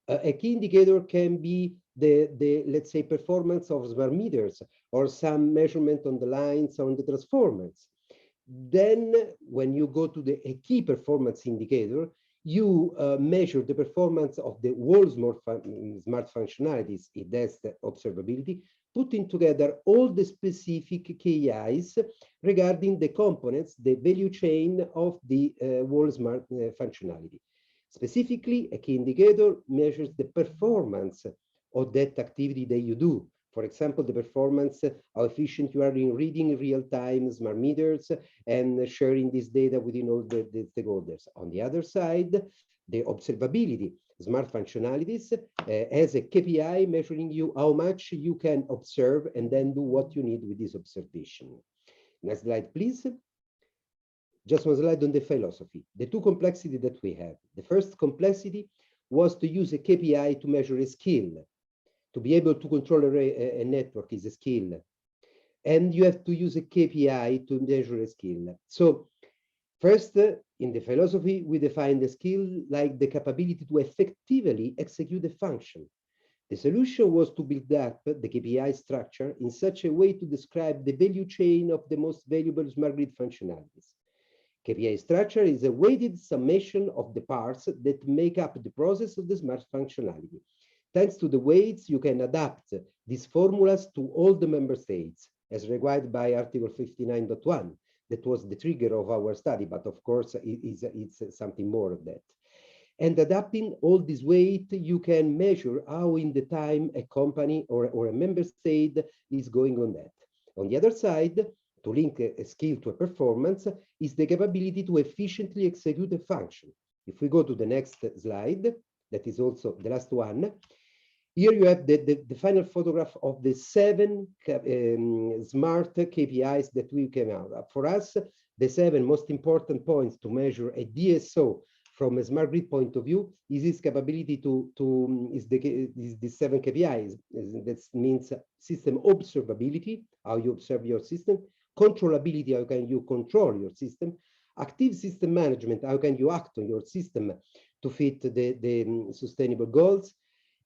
a key indicator can be the let's say performance of smart meters or some measurement on the lines or on the transformers. Then when you go to a key performance indicator, you measure the performance of the whole smart functionalities, it has the observability, putting together all the specific KIs regarding the components, the value chain of the whole smart functionality. Specifically, a key indicator measures the performance of that activity that you do. For example, the performance, how efficient you are in reading real-time smart meters and sharing this data within all the stakeholders. On the other side, the observability, smart functionalities, as a KPI measuring you how much you can observe and then do what you need with this observation. Next slide, please. just one slide on the philosophy. The two complexities that we have. The first complexity was to use a KPI to measure a skill. To be able to control a network is a skill. And you have to use a KPI to measure a skill. So first, in the philosophy, we define the skill like the capability to effectively execute a function. The solution was to build up the KPI structure in such a way to describe the value chain of the most valuable smart grid functionalities. KPI structure is a weighted summation of the parts that make up the process of the smart functionality. Thanks to the weights, you can adapt these formulas to all the member states, as required by Article 59.1. That was the trigger of our study, but of course, it's something more of that. And adapting all this weight, you can measure how in the time a company or a member state is going on that. On the other side, to link a skill to a performance is the capability to efficiently execute a function. If we go to the next slide, that is also the last one, here you have the final photograph of the 7 smart KPIs that we came out. For us, the 7 most important points to measure a DSO from a smart grid point of view is its capability is the 7 KPIs. That means system observability, how you observe your system, controllability, how can you control your system, active system management, how can you act on your system to fit the sustainable goals,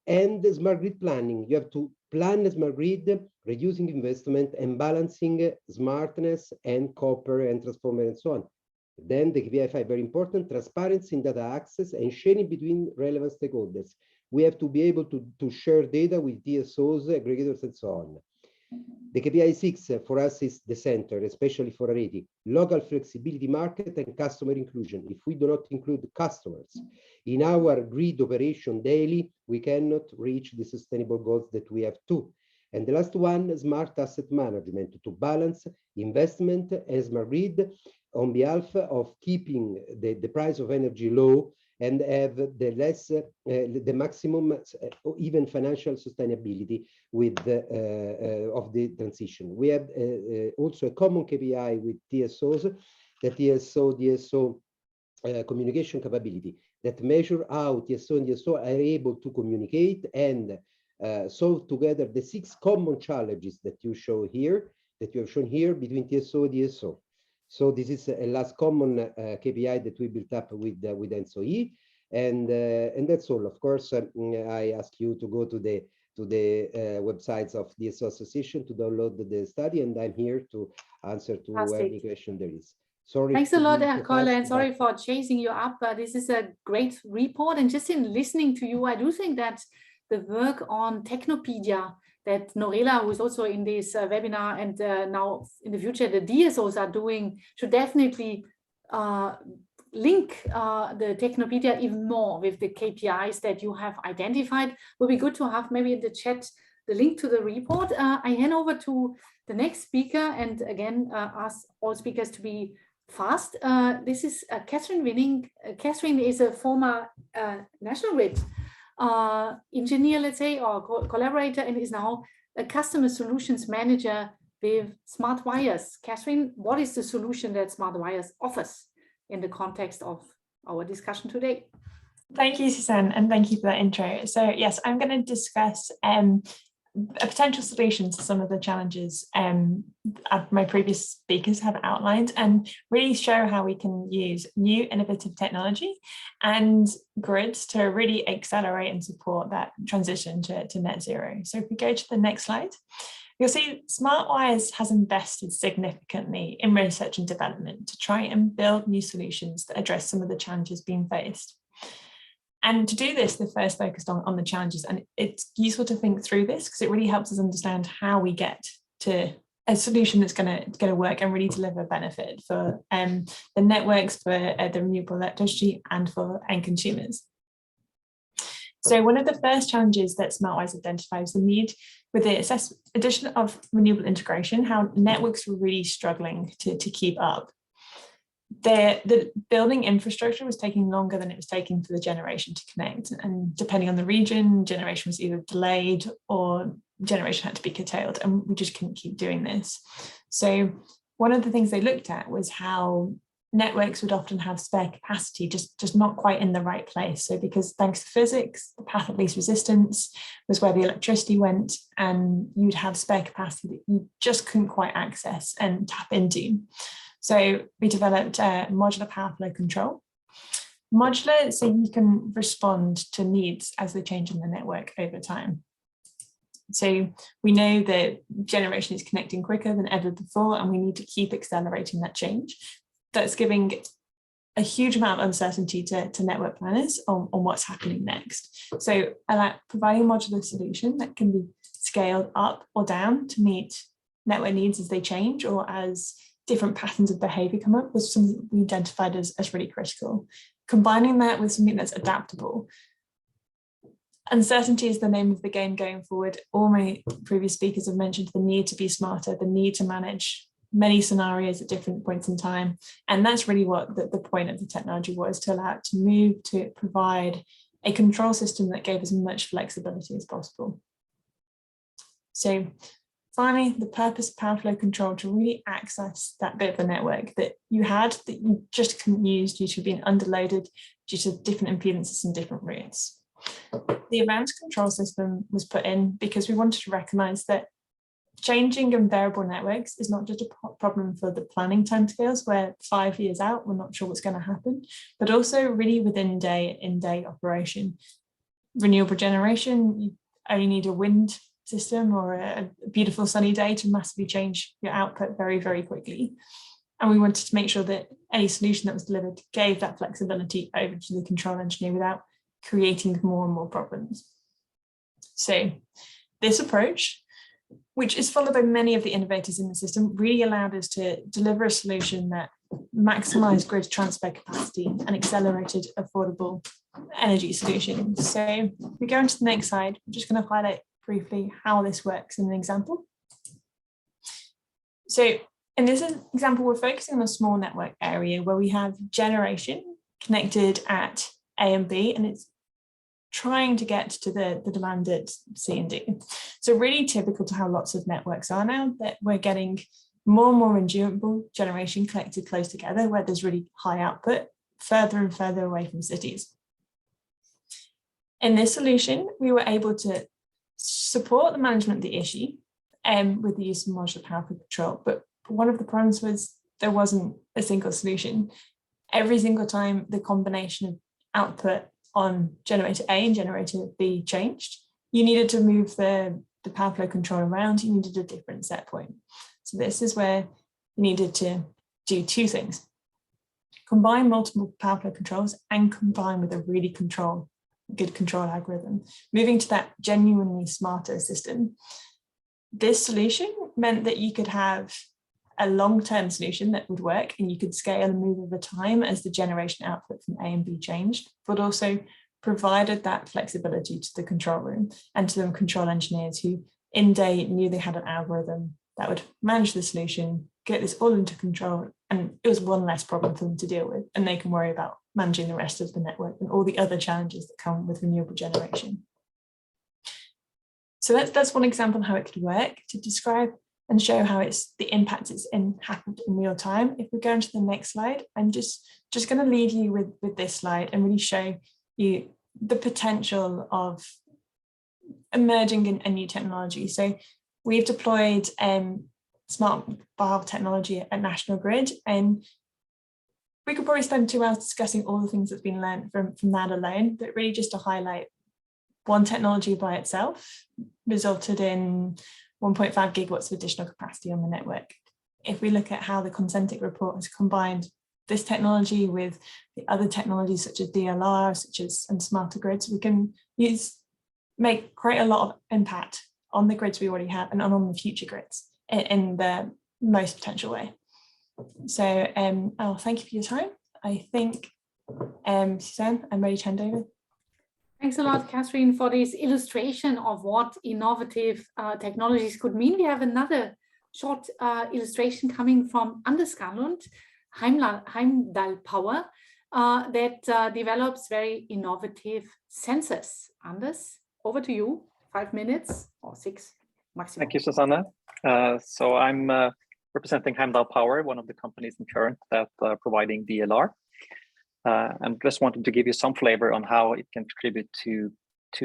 and the smart grid planning. You have to plan the smart grid, reducing investment and balancing smartness and copper and transformer and so on. Then the KPI 5, very important, transparency in data access and sharing between relevant stakeholders. We have to be able to share data with DSOs, aggregators, and so on. The KPI 6 for us is the center, especially for Areti, local flexibility market and customer inclusion. If we do not include customers in our grid operation daily, we cannot reach the sustainable goals that we have to. And the last one, smart asset management, to balance investment and smart grid on behalf of keeping the price of energy low and have the maximum even financial sustainability with of the transition. We have also a common KPI with TSOs, the DSO communication capability that measure how TSO and DSO are able to communicate and solve together the 6 common challenges that you show here, that you have shown here between TSO and DSO. So this is a last common KPI that we built up with ENTSO-E, and that's all. Of course, I ask you to go to the websites of DSO Association to download the study, and I'm here to answer to any question there is. Sorry. Thanks a lot, Ercole, and sorry for chasing you up, but this is a great report. And just in listening to you, I do think that the work on Technopedia that Norela, who is also in this webinar, and now in the future the DSOs are doing, should definitely link the Technopedia even more with the KPIs that you have identified. It would be good to have maybe in the chat the link to the report. I hand over to the next speaker, and again ask all speakers to be fast. This is Catherine Winning. Catherine is a former National Grid engineer, let's say, or collaborator, and is now a customer solutions manager with Smart Wires. Catherine, what is the solution that Smart Wires offers in the context of our discussion today? Thank you, Suzanne, and thank you for that intro. So yes, I'm going to discuss a potential solution to some of the challenges my previous speakers have outlined, and really show how we can use new innovative technology and grids to really accelerate and support that transition to net zero. So if we go to the next slide, you'll see Smart Wires has invested significantly in research and development to try and build new solutions that address some of the challenges being faced. And to do this, they first focused on the challenges, and it's useful to think through this because it really helps us understand how we get to a solution that's going to work and really deliver benefit for the networks, for the renewable electricity, and for end consumers. So one of the first challenges that Smart Wires identified was the need, with the addition of renewable integration, how networks were really struggling to keep up. The building infrastructure was taking longer than it was taking for the generation to connect, and depending on the region, generation was either delayed or generation had to be curtailed, and we just couldn't keep doing this. So one of the things they looked at was how networks would often have spare capacity, just not quite in the right place. So because thanks to physics, the path of least resistance was where the electricity went, and you'd have spare capacity that you just couldn't quite access and tap into. So we developed modular power flow control. Modular, so you can respond to needs as they change in the network over time. So we know that generation is connecting quicker than ever before, and we need to keep accelerating that change. That's giving a huge amount of uncertainty to network planners on what's happening next. So providing a modular solution that can be scaled up or down to meet network needs as they change or as different patterns of behavior come up was something we identified as really critical. Combining that with something that's adaptable. Uncertainty is the name of the game going forward. All my previous speakers have mentioned the need to be smarter, the need to manage many scenarios at different points in time. And that's really what the point of the technology was, to allow it to move, to provide a control system that gave as much flexibility as possible. So finally, the purpose of power flow control to really access that bit of the network that you had that you just couldn't use due to being underloaded due to different impedances and different routes. The advanced control system was put in because we wanted to recognize that changing and variable networks is not just a problem for the planning timescales where 5 years out, we're not sure what's going to happen, but also really within in-day operation. Renewable generation, you only need a wind system or a beautiful sunny day to massively change your output very, very quickly. And we wanted to make sure that any solution that was delivered gave that flexibility over to the control engineer without creating more and more problems. So this approach, which is followed by many of the innovators in the system, really allowed us to deliver a solution that maximized grid transfer capacity and accelerated affordable energy solutions. So if we go into the next slide, I'm just going to highlight briefly how this works in an example. So in this example, we're focusing on a small network area where we have generation connected at A and B, and it's trying to get to the demand at C and D. So really typical to how lots of networks are now, that we're getting more and more renewable generation collected close together where there's really high output, further and further away from cities. In this solution, we were able to support the management of the issue with the use of modular power control. But one of the problems was there wasn't a single solution. Every single time the combination of output on generator A and generator B changed, you needed to move the power flow control around, you needed a different set point. So this is where you needed to do two things: combine multiple power flow controls and combine with a really good control algorithm, moving to that genuinely smarter system. This solution meant that you could have a long-term solution that would work and you could scale and move over time as the generation output from A and B changed, but also provided that flexibility to the control room and to the control engineers who in day knew they had an algorithm that would manage the solution, get this all into control, and it was one less problem for them to deal with, and they can worry about managing the rest of the network and all the other challenges that come with renewable generation. So that's one example of how it could work, to describe and show how the impact happened in real time. If we go into the next slide, I'm just going to leave you with this slide and really show you the potential of emerging a new technology. So we've deployed smart valve technology at National Grid, and we could probably spend 2 hours discussing all the things that's been learned from that alone, but really just to highlight one technology by itself resulted in 1.5 gigawatts of additional capacity on the network. If we look at how the Concentric report has combined this technology with the other technologies such as DLR, and smarter grids, we can create a lot of impact on the grids we already have and on the future grids in the most potential way. So I'll thank you for your time. I think, Suzanne, I'm ready to hand over. Thanks a lot, Catherine, for this illustration of what innovative technologies could mean. We have another short illustration coming from Anders Skanlund, Heimdall Power, that develops very innovative sensors. Anders, over to you. 5 minutes or 6 maximum. Thank you, Susanna. So I'm representing Heimdall Power, one of the companies in Current that providing DLR. And just wanted to give you some flavor on how it can contribute to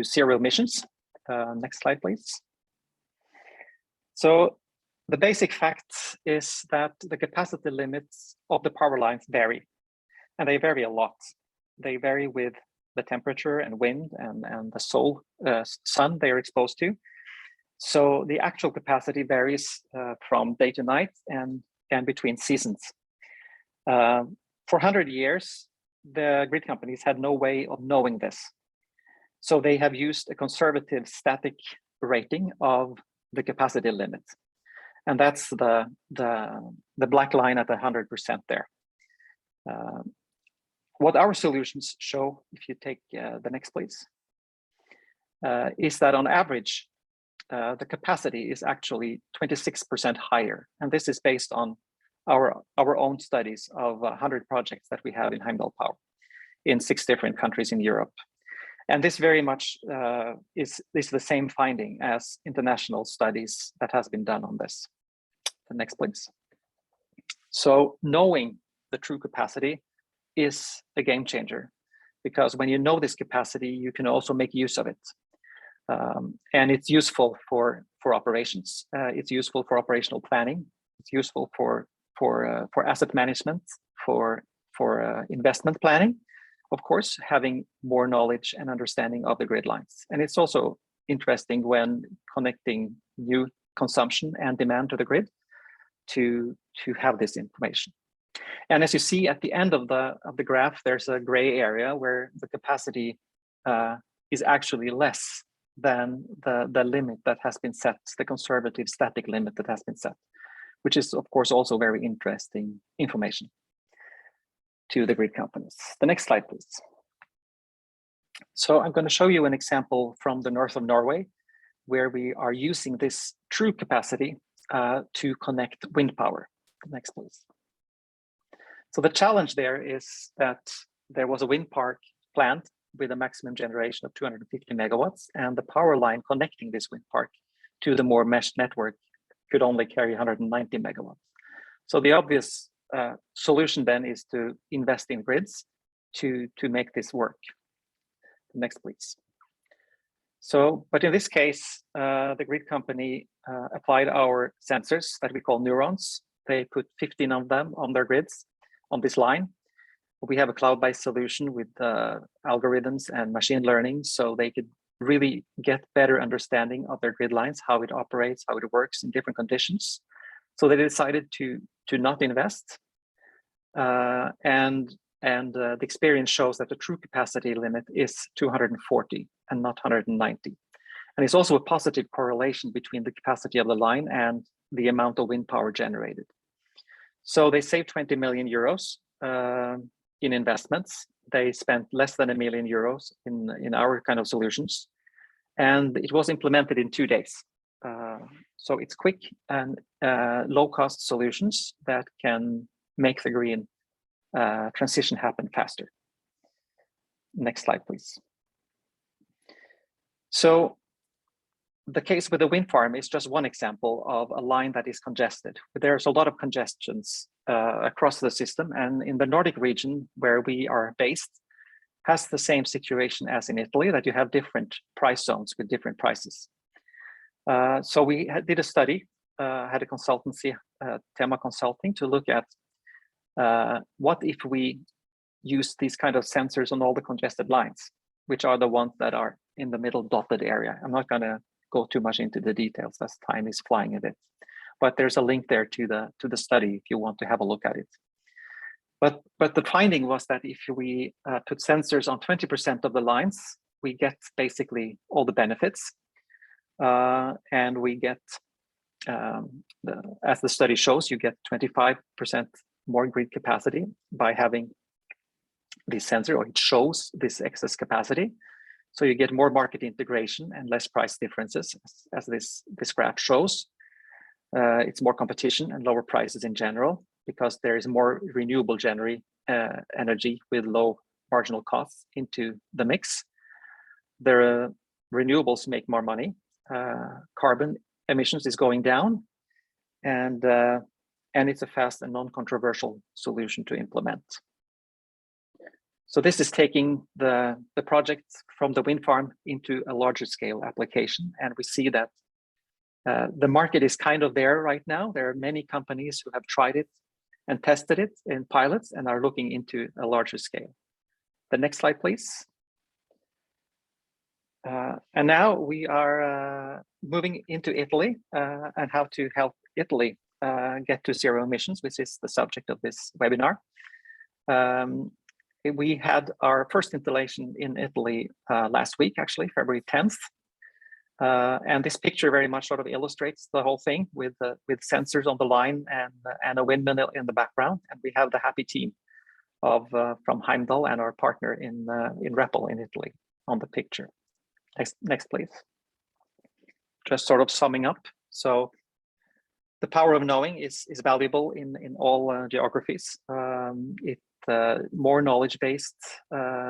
zero emissions. Next slide, please. So the basic fact is that the capacity limits of the power lines vary, and they vary a lot. They vary with the temperature and wind and the sun they are exposed to. So the actual capacity varies from day to night and between seasons. For 100 years, the grid companies had no way of knowing this. So they have used a conservative static rating of the capacity limit. And that's the black line at 100% there. What our solutions show, if you take the next please, is that on average, the capacity is actually 26% higher. And this is based on our own studies of 100 projects that we have in Heimdall Power in 6 different countries in Europe. And this very much is the same finding as international studies that has been done on this. The next, please. So knowing the true capacity is a game changer, because when you know this capacity, you can also make use of it. And it's useful for operations. It's useful for operational planning. It's useful for asset management, for investment planning. Of course, having more knowledge and understanding of the grid lines. And it's also interesting when connecting new consumption and demand to the grid to have this information. And as you see at the end of the graph, there's a gray area where the capacity is actually less than the limit that has been set, the conservative static limit that has been set, which is of course also very interesting information to the grid companies. The next slide, please. So I'm going to show you an example from the north of Norway, where we are using this true capacity to connect wind power. The next, please. So the challenge there is that there was a wind park planned with a maximum generation of 250 megawatts, and the power line connecting this wind park to the more meshed network could only carry 190 megawatts. So the obvious solution then is to invest in grids to make this work. Next, please. So, but in this case, the grid company applied our sensors that we call neurons. They put 15 of them on their grids on this line. We have a cloud-based solution with algorithms and machine learning, so they could really get better understanding of their grid lines, how it operates, how it works in different conditions. So they decided to not invest. And the experience shows that the true capacity limit is 240 and not 190. And it's also a positive correlation between the capacity of the line and the amount of wind power generated. So they saved 20 million euros in investments. They spent less than €1 million in our kind of solutions. And it was implemented in 2 days. So it's quick and low-cost solutions that can make the green transition happen faster. Next slide, please. So the case with the wind farm is just one example of a line that is congested. There's a lot of congestions across the system, and in the Nordic region where we are based has the same situation as in Italy, that you have different price zones with different prices. So we did a study, had a consultancy, Tema Consulting, to look at what if we use these kind of sensors on all the congested lines, which are the ones that are in the middle dotted area. I'm not going to go too much into the details as time is flying a bit, but there's a link there to the study if you want to have a look at it. But the finding was that if we put sensors on 20% of the lines, we get basically all the benefits, and we get, as the study shows, you get 25% more grid capacity by having this sensor, or it shows this excess capacity. So you get more market integration and less price differences, as this graph shows. It's more competition and lower prices in general, because there is more renewable energy with low marginal costs into the mix. The renewables make more money. Carbon emissions is going down, and and it's a fast and non-controversial solution to implement. So this is taking the project from the wind farm into a larger scale application. And we see that the market is kind of there right now. There are many companies who have tried it and tested it in pilots and are looking into a larger scale. The next slide, please. And now we are moving into Italy and how to help Italy get to zero emissions, which is the subject of this webinar. We had our first installation in Italy last week, actually, February 10th. And this picture very much sort of illustrates the whole thing with sensors on the line and a windmill in the background. And we have the happy team of from Heimdall and our partner in Repel in Italy on the picture. Next, please. Just sort of summing up. So the power of knowing is valuable in all geographies. More knowledge-based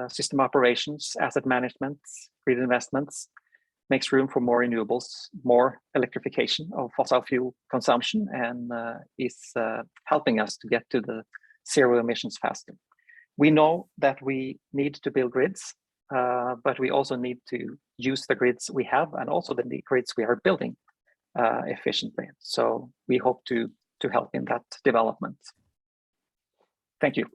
system operations, asset management, grid investments makes room for more renewables, more electrification of fossil fuel consumption, and is helping us to get to the zero emissions faster. We know that we need to build grids, but we also need to use the grids we have and also the grids we are building efficiently. So we hope to help in that development. Thank you.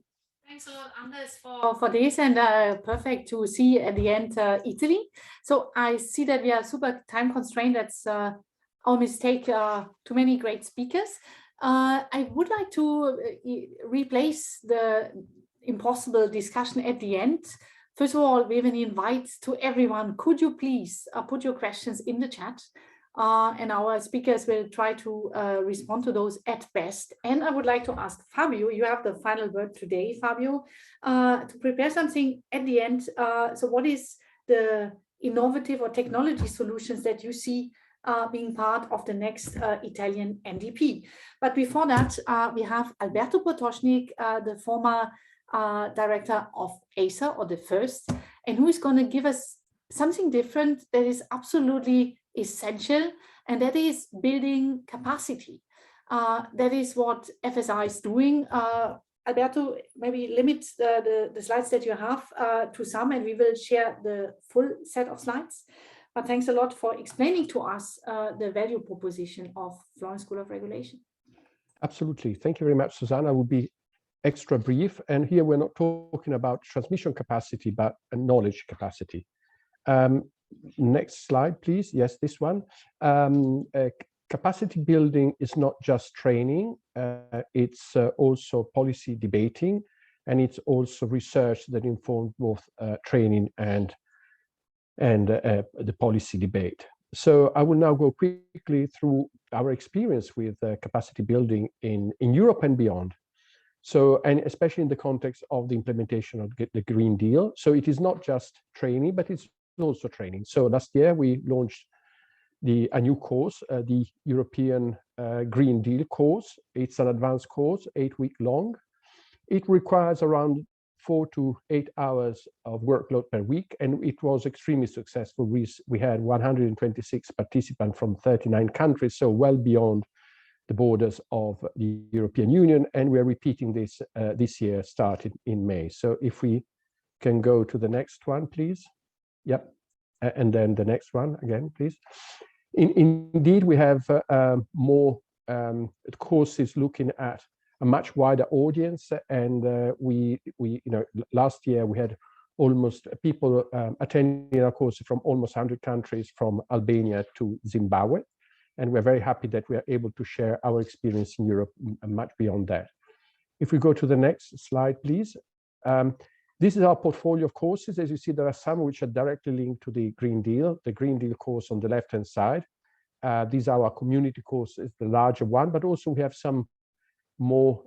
Thanks a lot, Anders, for this, and perfect to see at the end Italy. So I see that we are super time constrained. That's our mistake. Too many great speakers. I would like to replace the impossible discussion at the end. First of all, we have an invite to everyone. Could you please put your questions in the chat? And our speakers will try to respond to those at best. And I would like to ask Fabio, you have the final word today, Fabio, to prepare something at the end. So what is the innovative or technology solutions that you see being part of the next Italian NDP? But before that, we have Alberto Potocnik, the former director of ACER, or the first, and who is going to give us something different that is absolutely essential, and that is building capacity. That is what FSI is doing. Alberto, maybe limit the slides that you have to some, and we will share the full set of slides. But thanks a lot for explaining to us the value proposition of Florence School of Regulation. Absolutely. Thank you very much, Susanna. I will be extra brief. And here we're not talking about transmission capacity, but knowledge capacity. Next slide, please. Yes, this one. Capacity building is not just training. It's also policy debating, and it's also research that informs both training and the policy debate. So I will now go quickly through our experience with capacity building in Europe and beyond. So, and especially in the context of the implementation of the Green Deal. So it is not just training, but it's also training. So last year we launched a new course, the European Green Deal course. It's an advanced course, 8-week long. It requires around 4 to 8 hours of workload per week, and it was extremely successful. We had 126 participants from 39 countries, so well beyond the borders of the European Union, and we're repeating this this year, started in May. So if we can go to the next one, please. Yep, and then the next one again, please. Indeed, we have more courses looking at a much wider audience, and we last year we had almost people attending our courses from almost 100 countries, from Albania to Zimbabwe, and we're very happy that we are able to share our experience in Europe and much beyond that. If we go to the next slide, please. This is our portfolio of courses. As you see, there are some which are directly linked to the Green Deal course on the left-hand side. These are our community courses, the larger one, but also we have some more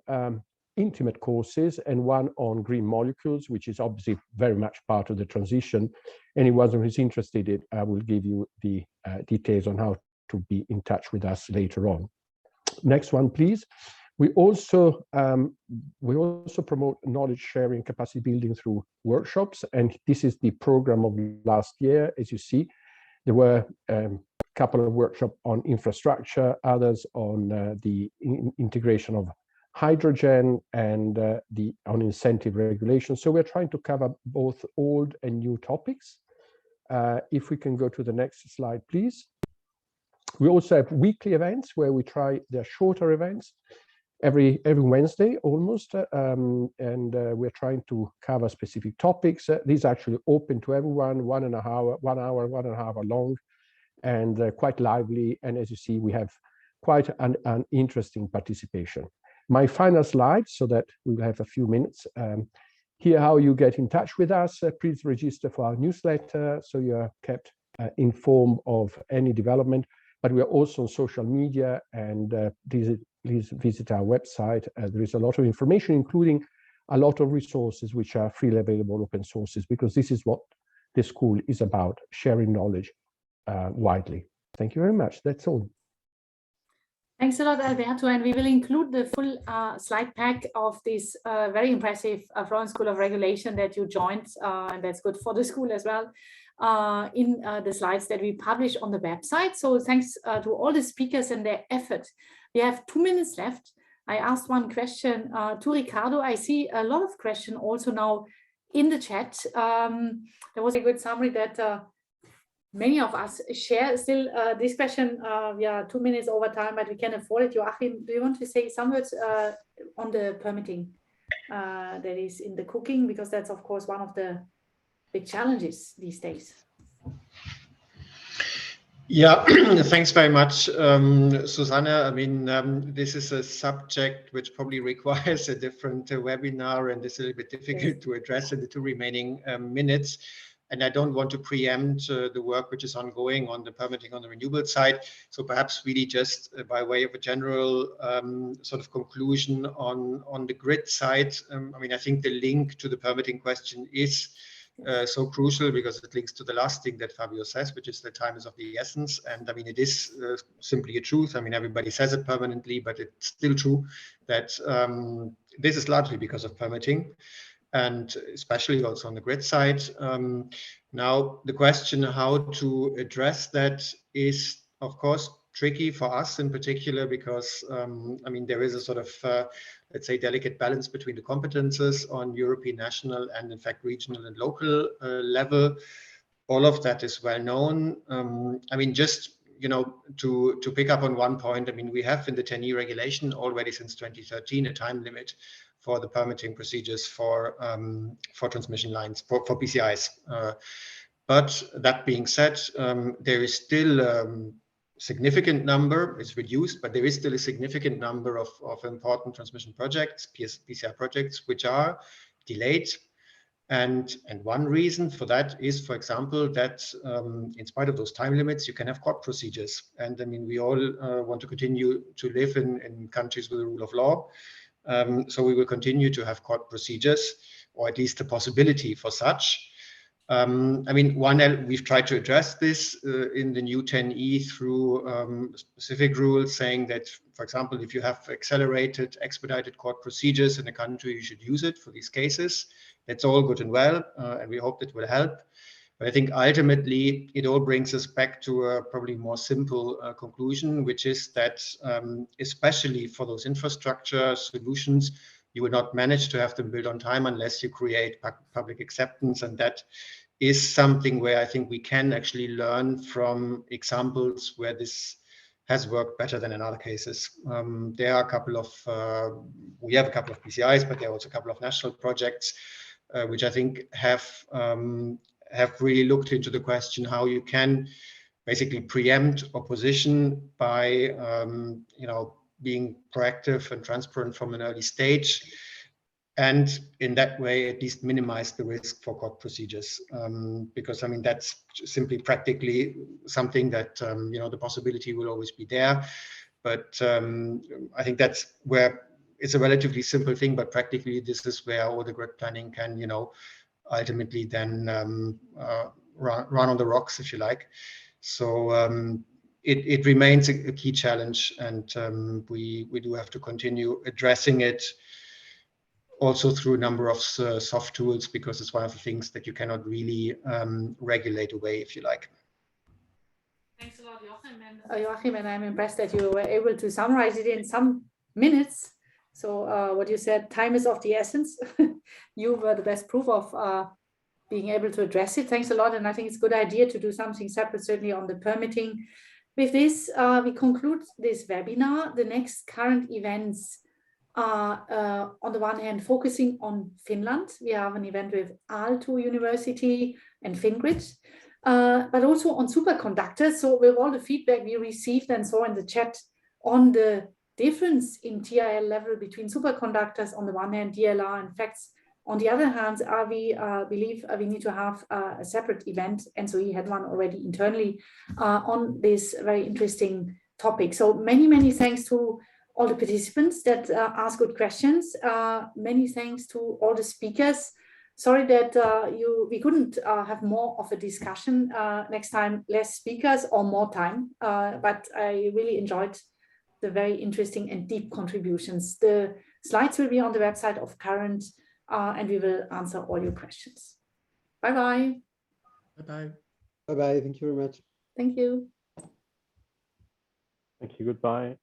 intimate courses, and one on green molecules, which is obviously very much part of the transition. Anyone who is interested in, I will give you the details on how to be in touch with us later on. Next one, please. We also promote knowledge sharing, capacity building through workshops, and this is the program of last year. As you see, there were couple of workshops on infrastructure, others on the integration of hydrogen and on incentive regulation. So we're trying to cover both old and new topics. If we can go to the next slide, please. We also have weekly events where we try, they're shorter events, every Wednesday almost, and we're trying to cover specific topics. These are actually open to everyone, 1.5 hour long, and quite lively. And as you see, we have quite an interesting participation. My final slide, so that we'll have a few minutes. Here, how you get in touch with us. Please register for our newsletter so you're kept informed of any development. But we are also on social media, and please visit our website. There is a lot of information, including a lot of resources which are freely available, open sources, because this is what the school is about, sharing knowledge widely. Thank you very much. That's all. Thanks a lot, Alberto, and we will include the full slide pack of this very impressive Florence School of Regulation that you joined, and that's good for the school as well, in the slides that we publish on the website. So thanks to all the speakers and their effort. We have 2 minutes left. I asked one question to Ricardo. I see a lot of questions also now in the chat. There was a good summary that many of us share still this question. We are 2 minutes over time, but we can afford it. Joachim, do you want to say some words on the permitting that is in the cooking? Because that's, of course, one of the big challenges these days. Yeah, thanks very much, Susanna. I mean, this is a subject which probably requires a different webinar, and it's a little bit difficult to address in the 2 remaining minutes. And I don't want to preempt the work which is ongoing on the permitting on the renewable side. So perhaps really just by way of a general sort of conclusion on the grid side. I mean, I think the link to the permitting question is so crucial, because it links to the last thing that Fabio says, which is the time is of the essence. And I mean, it is simply a truth. I mean, everybody says it permanently, but it's still true that this is largely because of permitting, and especially also on the grid side. Now, the question how to address that is, of course, tricky for us in particular, because I mean, there is a sort of let's say delicate balance between the competences on European, national, and in fact regional and local level. All of that is well known. I mean, just to pick up on one point, I mean, we have in the TEN-E regulation already since 2013 a time limit for the permitting procedures for transmission lines, for PCIs. But that being said, there is still significant number, it's reduced, but there is still a significant number of important transmission projects, PCI projects, which are delayed. And one reason for that is, for example, that in spite of those time limits, you can have court procedures. And I mean, we all want to continue to live in countries with the rule of law. So we will continue to have court procedures, or at least the possibility for such. I mean, we've tried to address this in the new TEN-E through specific rules saying that, for example, if you have expedited court procedures in a country, you should use it for these cases. That's all good and well, and we hope that will help. But I think ultimately it all brings us back to a probably more simple conclusion, which is that especially for those infrastructure solutions, you will not manage to have them built on time unless you create public acceptance. And that is something where I think we can actually learn from examples where this has worked better than in other cases. There are a couple of, we have a couple of PCIs, but there are also a couple of national projects, which I think have really looked into the question how you can basically preempt opposition by, being proactive and transparent from an early stage, and in that way at least minimize the risk for court procedures, because I mean that's simply practically something that the possibility will always be there, but I think that's where it's a relatively simple thing, but practically this is where all the grid planning can ultimately then run on the rocks, if you like. So it remains a key challenge, and we do have to continue addressing it also through a number of soft tools, because it's one of the things that you cannot really regulate away, if you like. Thanks a lot, Joachim, and I'm impressed that you were able to summarize it in some minutes. So what you said, time is of the essence. You were the best proof of being able to address it. Thanks a lot. And I think it's a good idea to do something separate, certainly on the permitting. With this, we conclude this webinar. The next current events are, on the one hand, focusing on Finland. We have an event with Aalto University and Fingrid, but also on superconductors. So with all the feedback we received and saw in the chat on the difference in TRL level between superconductors on the one hand, DLR and FACTS on the other hand, we believe we need to have a separate event, and so we had one already internally on this very interesting topic. So many thanks to all the participants that asked good questions. Many thanks to all the speakers. Sorry that we couldn't have more of a discussion. Next time, less speakers or more time, but I really enjoyed the very interesting and deep contributions. The slides will be on the website of Current, and we will answer all your questions. Bye-bye. Bye-bye. Bye-bye. Thank you very much. Thank you. Thank you. Goodbye.